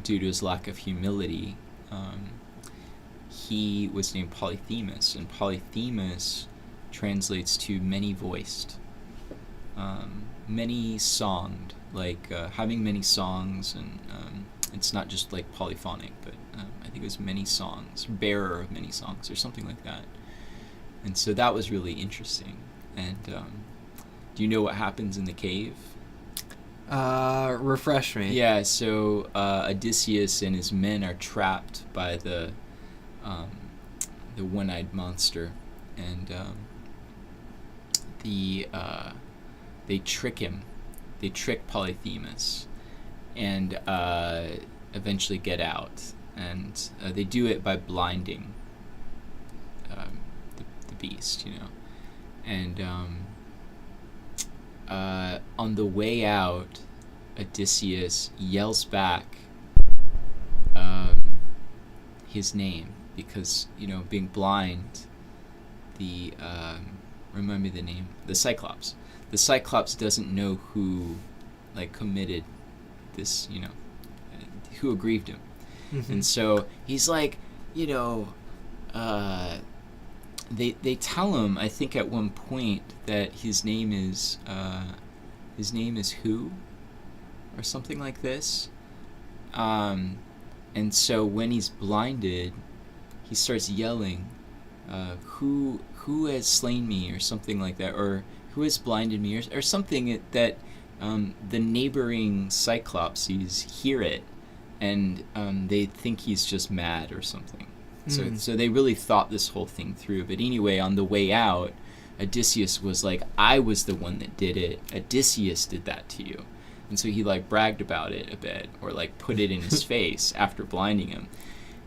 Speaker 2: due to his lack of humility. He was named Polyphemus, and Polyphemus translates to many-voiced, many-songed, like having many songs, and it's not just like polyphonic, but I think it was many songs, bearer of many songs, or something like that. And so that was really interesting. And do you know what happens in the cave?
Speaker 3: Refresh me.
Speaker 2: Yeah, so Odysseus and his men are trapped by the one-eyed monster, and they trick him. They trick Polyphemus, and eventually get out. And they do it by blinding the beast, And on the way out, Odysseus yells back his name, because being blind, the remind me the name, the Cyclops doesn't know who committed this, who aggrieved him.
Speaker 3: Mm-hmm.
Speaker 2: And so he's like, they tell him, I think at one point, that his name is who, or something like this. And so when he's blinded, he starts yelling, who has slain me, or something like that, or who has blinded me, or something that the neighboring Cyclopses hear it, and they think he's just mad or something. So they really thought this whole thing through. But anyway, on the way out, Odysseus was like, I was the one that did it. Odysseus did that to you. And so he bragged about it a bit, or put it in his face after blinding him.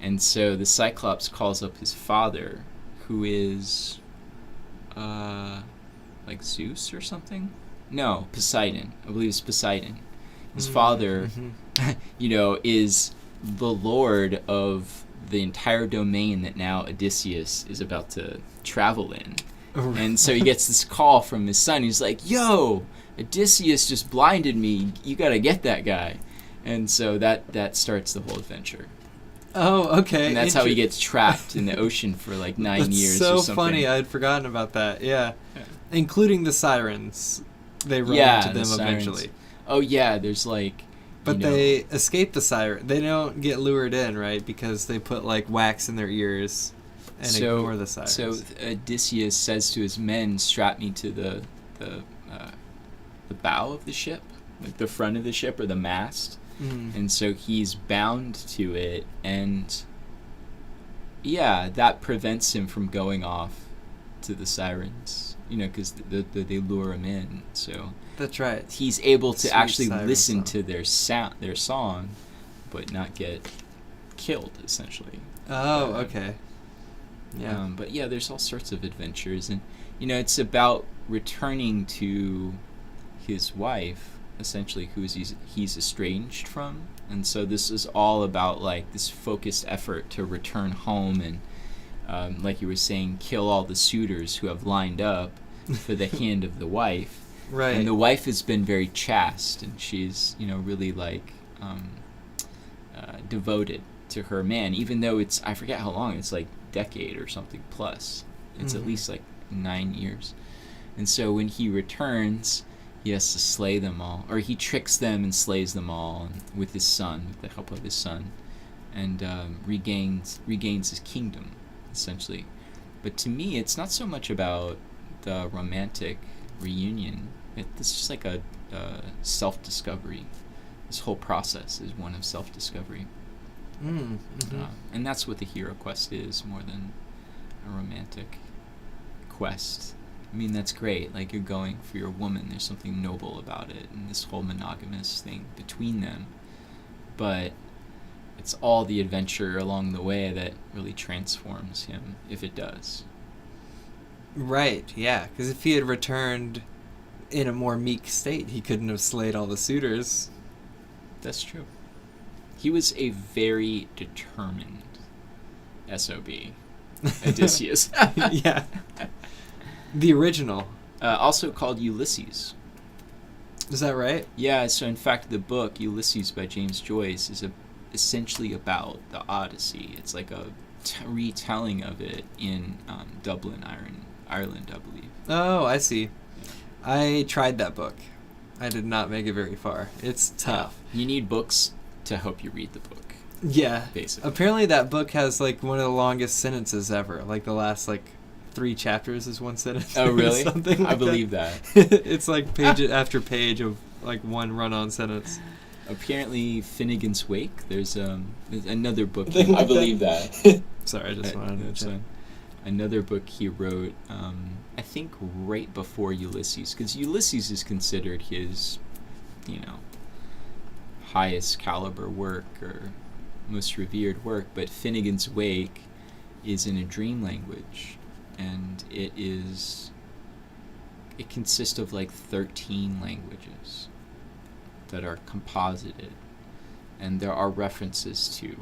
Speaker 2: And so the Cyclops calls up his father, who is Zeus or something? No, Poseidon. I believe it's Poseidon. His father, is the lord of the entire domain that now Odysseus is about to travel in. And so he gets this call from his son. He's like, yo, Odysseus just blinded me. You got to get that guy. And so that starts the whole adventure.
Speaker 3: Oh, okay.
Speaker 2: And that's how he gets trapped in the ocean for 9 years
Speaker 3: so
Speaker 2: or something.
Speaker 3: Funny. I had forgotten about that. Yeah. Including the sirens. They run into them eventually.
Speaker 2: Oh, yeah. There's
Speaker 3: But they escape the siren. They don't get lured in, right? Because they put wax in their ears and ignore the sirens.
Speaker 2: So Odysseus says to his men, strap me to the bow of the ship, the front of the ship, or the mast. And so he's bound to it, and that prevents him from going off to the sirens. because they lure him in. So
Speaker 3: That's right.
Speaker 2: he's able to
Speaker 3: Sweet
Speaker 2: actually
Speaker 3: siren
Speaker 2: listen
Speaker 3: song.
Speaker 2: to their song, but not get killed, essentially.
Speaker 3: Oh, okay. Yeah.
Speaker 2: But yeah, there's all sorts of adventures, and it's about returning to his wife, essentially, who he's estranged from. And so this is all about like this focused effort to return home and, like you were saying, kill all the suitors who have lined up for the hand of the wife.
Speaker 3: Right.
Speaker 2: And the wife has been very chaste, and she's really like devoted to her man, even though it's, I forget how long, it's like decade or something plus. It's at least like 9 years. And so when he returns, he has to slay them all, or he tricks them and slays them all with his son, with the help of his son, and regains his kingdom, essentially. But to me, it's not so much about the romantic reunion. It's just like a self-discovery. This whole process is one of self-discovery. And that's what the hero quest is, more than a romantic quest. I mean, that's great. Like, you're going for your woman. There's something noble about it, and this whole monogamous thing between them. But it's all the adventure along the way that really transforms him, if it does.
Speaker 3: Right, yeah. Because if he had returned in a more meek state, he couldn't have slayed all the suitors.
Speaker 2: That's true. He was a very determined SOB, Odysseus.
Speaker 3: Yeah. The original.
Speaker 2: Also called Ulysses.
Speaker 3: Is that right?
Speaker 2: Yeah, so in fact the book, Ulysses by James Joyce, is essentially about the Odyssey. It's like a retelling of it in Dublin, Ireland, I believe.
Speaker 3: Oh, I see. I tried that book. I did not make it very far. It's tough.
Speaker 2: You need books to help you read the book.
Speaker 3: Yeah.
Speaker 2: Basically.
Speaker 3: Apparently that book has like one of the longest sentences ever. Like the last 3 chapters is one sentence.
Speaker 2: Oh, really?
Speaker 3: Something like
Speaker 2: I believe that.
Speaker 3: It's like page after page of like one run-on sentence.
Speaker 2: Apparently, Finnegan's Wake. There's another book.
Speaker 3: I
Speaker 2: believe that.
Speaker 3: Sorry, I just wanted to check.
Speaker 2: Another book he wrote, I think right before Ulysses, because Ulysses is considered his, highest caliber work or most revered work, but Finnegan's Wake is in a dream language, and it consists of 13 languages that are composited, and there are references to,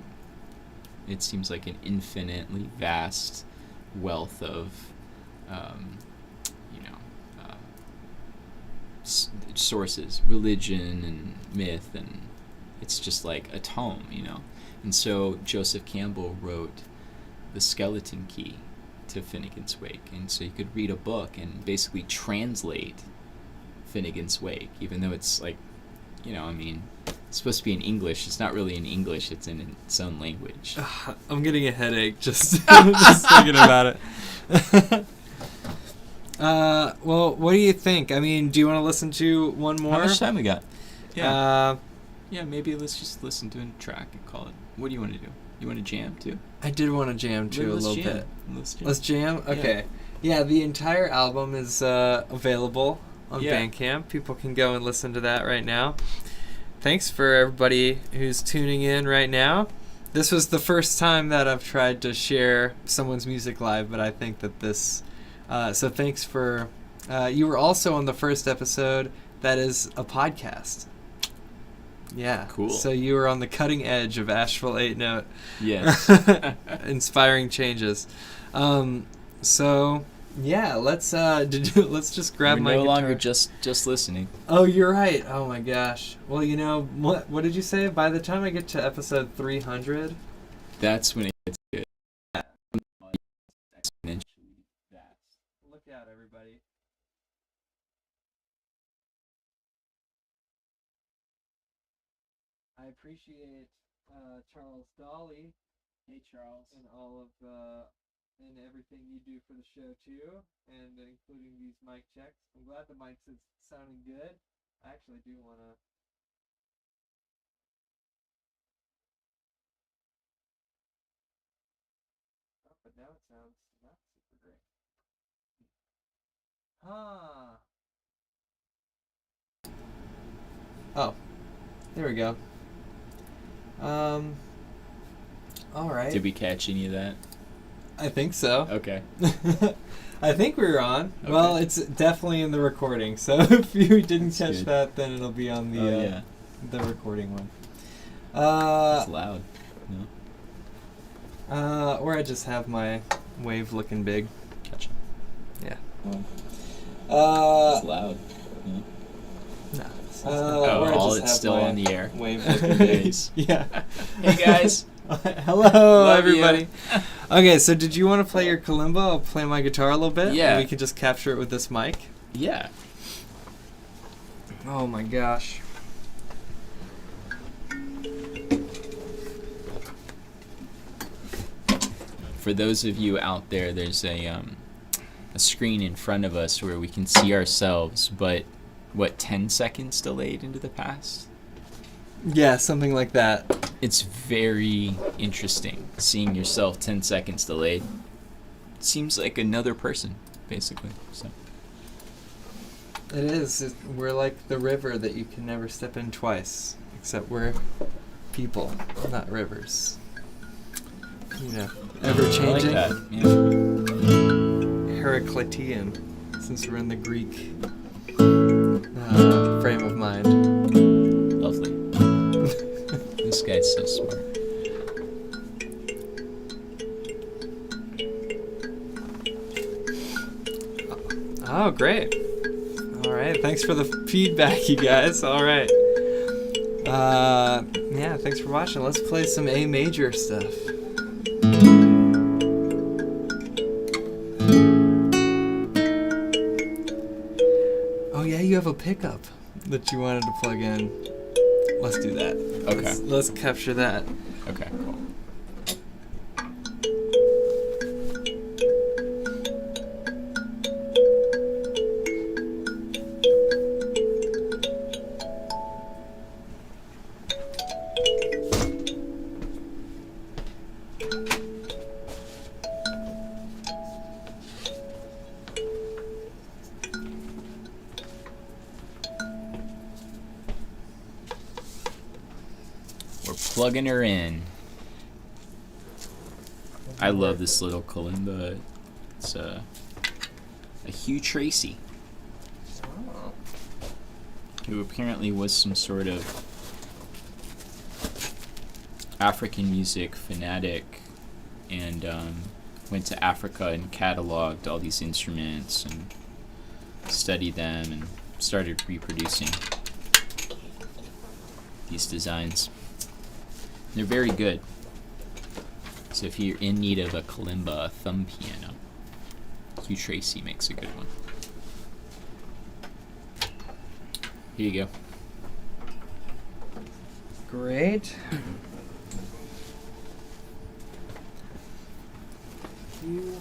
Speaker 2: it seems like, an infinitely vast wealth of sources, religion and myth, and it's just like a tome, and so Joseph Campbell wrote The Skeleton Key to Finnegan's Wake, and so you could read a book and basically translate Finnegan's Wake, even though it's it's supposed to be in English. It's not really in English, it's in its own language.
Speaker 3: I'm getting a headache just thinking about it. Well, what do you think? I mean, do you want to listen to one more?
Speaker 2: How much time we got? Yeah.
Speaker 3: Yeah,
Speaker 2: Maybe let's just listen to a track and call it. What do you want to do? You want to jam too?
Speaker 3: I did want to jam too
Speaker 2: Let's
Speaker 3: a little
Speaker 2: jam.
Speaker 3: bit.
Speaker 2: Let's jam.
Speaker 3: Let's jam? Okay. Yeah, the entire album is available on Bandcamp. People can go and listen to that right now. Thanks for everybody who's tuning in right now. This was the first time that I've tried to share someone's music live, but I think that this... so thanks for... you were also on the first episode that is a podcast. Yeah.
Speaker 2: Cool.
Speaker 3: So you were on the cutting edge of Asheville 8-Note.
Speaker 2: Yes.
Speaker 3: Inspiring changes. So yeah, let's just grab
Speaker 2: We're
Speaker 3: my
Speaker 2: no
Speaker 3: guitar.
Speaker 2: longer just listening.
Speaker 3: Oh, you're right. Oh my gosh. Well, what did you say? By the time I get to episode 300,
Speaker 2: That's when it gets good. Exponentially fast.
Speaker 3: look out, everybody. I appreciate Charles Dolly.
Speaker 2: Hey, Charles.
Speaker 3: And all of and everything you do for the show too, and including these mic checks. I'm glad the mic's sounding good. I actually do want to. Oh, but now it sounds not super great. Oh, there we go. All right.
Speaker 2: Did we catch any of that?
Speaker 3: I think so.
Speaker 2: Okay.
Speaker 3: I think we were on.
Speaker 2: Okay.
Speaker 3: Well, it's definitely in the recording. So if you didn't
Speaker 2: That's
Speaker 3: catch
Speaker 2: good.
Speaker 3: that, then it'll be on the
Speaker 2: Yeah.
Speaker 3: the recording one.
Speaker 2: It's loud. No.
Speaker 3: Or I just have my wave looking big.
Speaker 2: Gotcha.
Speaker 3: Yeah.
Speaker 2: It's loud. No.
Speaker 3: No.
Speaker 2: Oh,
Speaker 3: or I
Speaker 2: all
Speaker 3: just
Speaker 2: it's
Speaker 3: have
Speaker 2: still
Speaker 3: my
Speaker 2: on the air.
Speaker 3: Wave looking big.
Speaker 2: Nice.
Speaker 3: Yeah.
Speaker 2: Hey guys.
Speaker 3: Hello,
Speaker 2: Love
Speaker 3: everybody.
Speaker 2: you.
Speaker 3: Okay, so did you want to play your kalimba? I'll play my guitar a little bit.
Speaker 2: Yeah.
Speaker 3: And we can just capture it with this mic.
Speaker 2: Yeah.
Speaker 3: Oh my gosh.
Speaker 2: For those of you out there, there's a screen in front of us where we can see ourselves, but 10 seconds delayed into the past?
Speaker 3: Yeah, something like that.
Speaker 2: It's very interesting seeing yourself 10 seconds delayed. Seems like another person, basically. So
Speaker 3: It is. We're like the river that you can never step in twice. Except we're people, not rivers. You know, ever
Speaker 2: I like
Speaker 3: changing.
Speaker 2: that. Yeah.
Speaker 3: Heraclitean, since we're in the Greek frame of mind.
Speaker 2: Lovely. This guy's so smart.
Speaker 3: Oh, great. All right, thanks for the feedback, you guys. All right. Yeah, thanks for watching. Let's play some A major stuff. Oh yeah, you have a pickup that you wanted to plug in. Let's do that.
Speaker 2: Okay.
Speaker 3: Let's capture that.
Speaker 2: Okay, cool. We're plugging her in. I love this little kalimba. It's a Hugh Tracy,
Speaker 3: Oh.
Speaker 2: who apparently was some sort of African music fanatic, and went to Africa and cataloged all these instruments and studied them and started reproducing these designs. They're very good. So if you're in need of a kalimba, a thumb piano, Hugh Tracy makes a good one. Here you go.
Speaker 3: Great. You.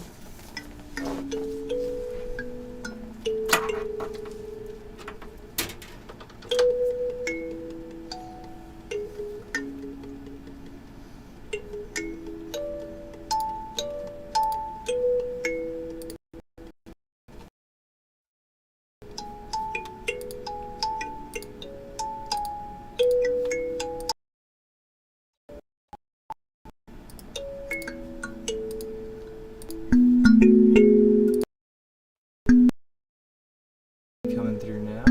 Speaker 3: Coming through now.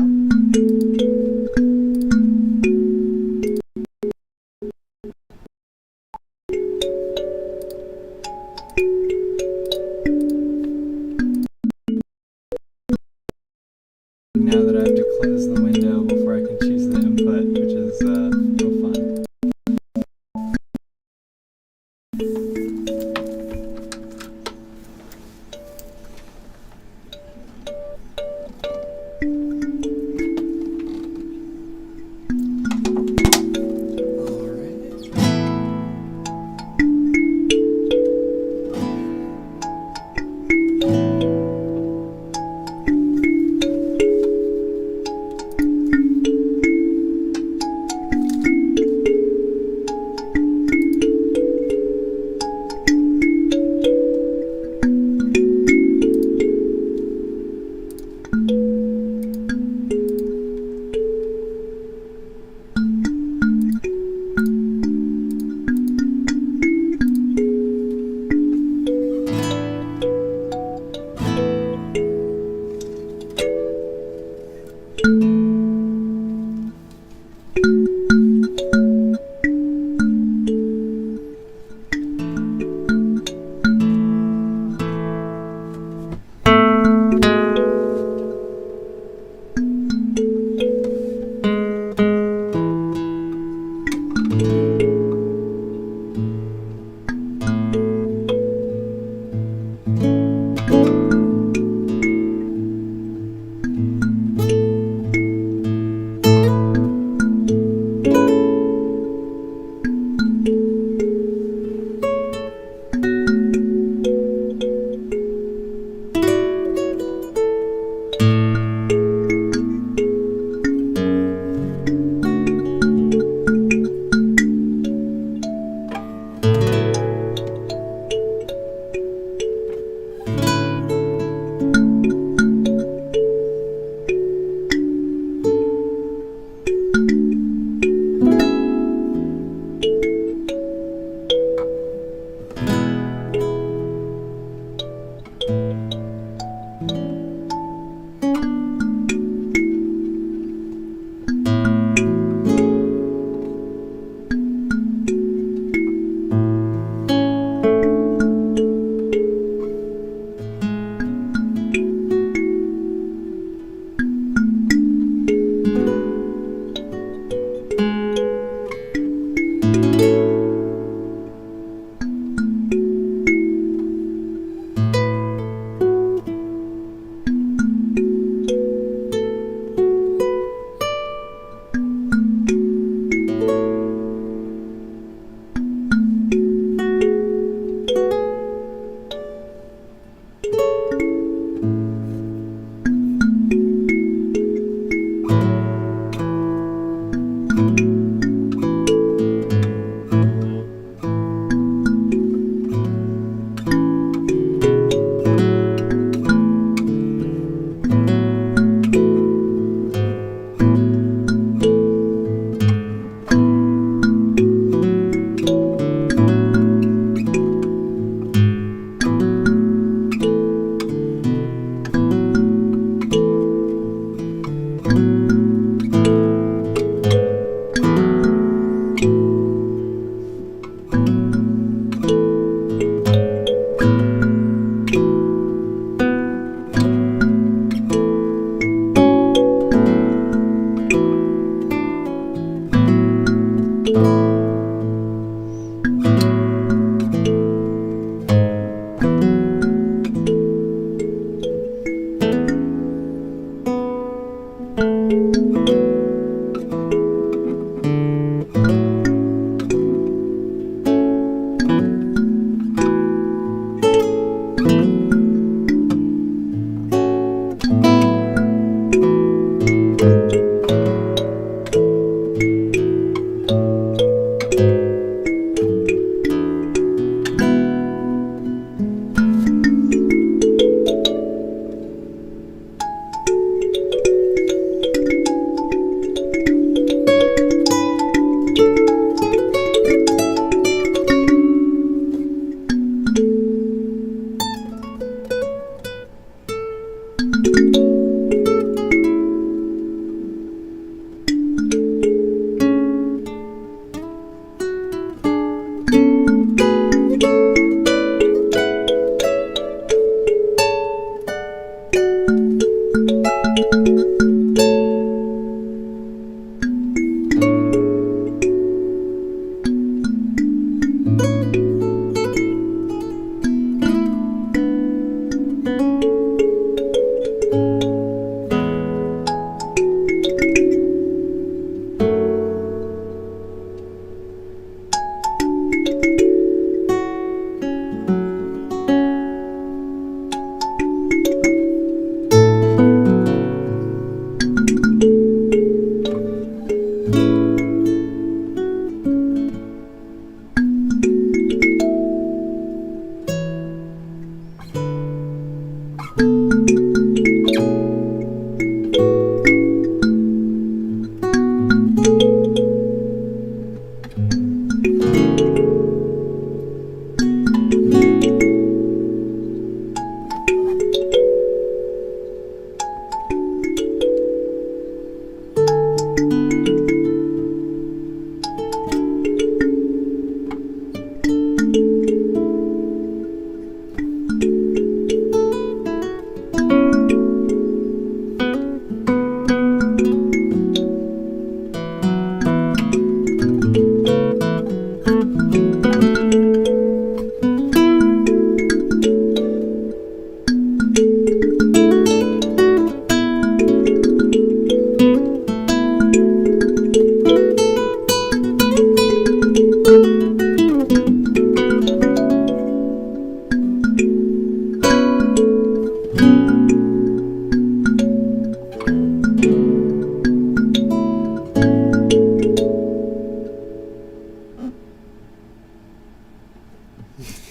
Speaker 3: Now that I have to close the window before I can choose the input, which is no fun. Alright.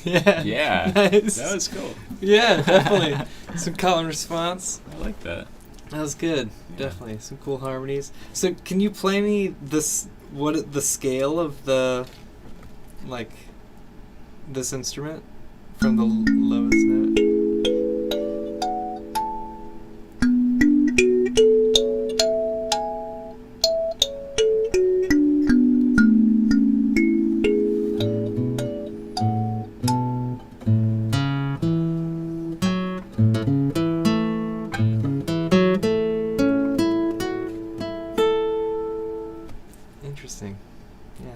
Speaker 3: Yeah.
Speaker 2: Yeah.
Speaker 3: Nice.
Speaker 2: That was cool.
Speaker 3: Yeah, definitely. Some call and response.
Speaker 2: I like that.
Speaker 3: That was good.
Speaker 2: Yeah.
Speaker 3: Definitely some cool harmonies. So, can you play me the scale of the this instrument from the lowest note? Interesting. Yeah.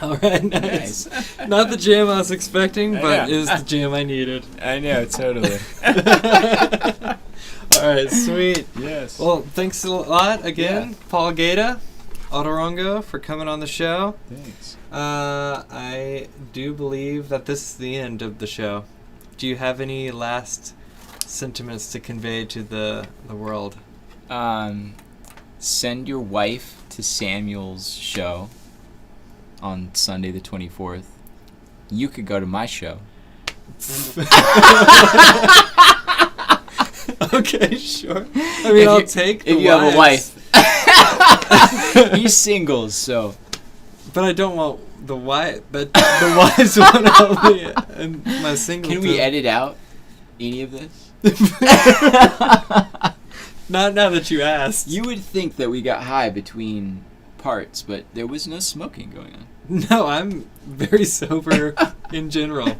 Speaker 3: All right, nice. Not the jam I was expecting, but it was the jam I needed.
Speaker 2: I know, totally.
Speaker 3: All right, sweet.
Speaker 2: Yes.
Speaker 3: Well, thanks a lot again, Paul Gaeta. Autorongo, for coming on the show.
Speaker 2: Thanks.
Speaker 3: I do believe that this is the end of the show. Do you have any last sentiments to convey to the world?
Speaker 2: Send your wife to Samuel's show on Sunday the 24th. You could go to my show.
Speaker 3: Okay, sure. I mean, I'll take the
Speaker 2: if you have a wife. He's single, so.
Speaker 3: But I don't want the wife. But the wives want to help me and my single.
Speaker 2: Can we edit out any of this?
Speaker 3: Not now that you asked.
Speaker 2: You would think that we got high between parts, but there was no smoking going on.
Speaker 3: No, I'm very sober in general.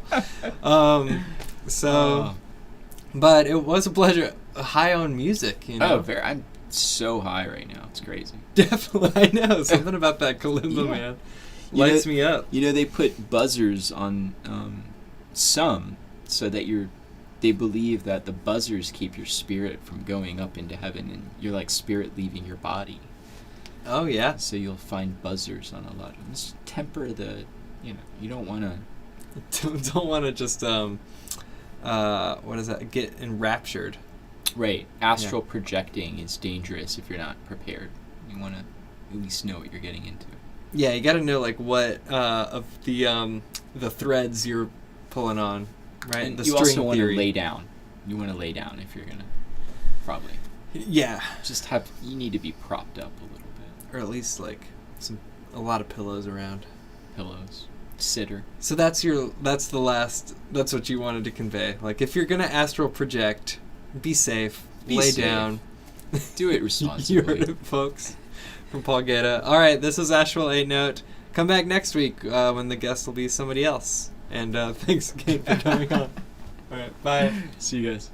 Speaker 3: But it was a pleasure. High on music, you know.
Speaker 2: Oh, very. I'm so high right now. It's crazy.
Speaker 3: Definitely, I know. Something about that kalimba, man. Lights me up.
Speaker 2: You know, they put buzzers on some so that they believe that the buzzers keep your spirit from going up into heaven and you're like spirit leaving your body.
Speaker 3: Oh, yeah.
Speaker 2: So you'll find buzzers on a lot of them. Just temper the, you don't want to...
Speaker 3: Don't want to just, what is that, get enraptured.
Speaker 2: Right. Astral projecting is dangerous if you're not prepared. You want to at least know what you're getting into.
Speaker 3: Yeah, you got to know, like, what of the threads you're pulling on, right?
Speaker 2: And
Speaker 3: the
Speaker 2: you
Speaker 3: string
Speaker 2: also want to
Speaker 3: theory.
Speaker 2: lay down. You want to lay down if you're going to, probably.
Speaker 3: Yeah.
Speaker 2: You need to be propped up a little bit.
Speaker 3: Or at least, like, a lot of pillows around.
Speaker 2: Pillows. Sitter.
Speaker 3: So that's what you wanted to convey. Like, if you're going to astral project, be safe, lay down.
Speaker 2: Do it responsibly.
Speaker 3: You heard it, folks. From Paul Gaeta. All right, this is Asheville 8 Note. Come back next week when the guest will be somebody else. And thanks again for coming on. All right, bye.
Speaker 2: See you guys.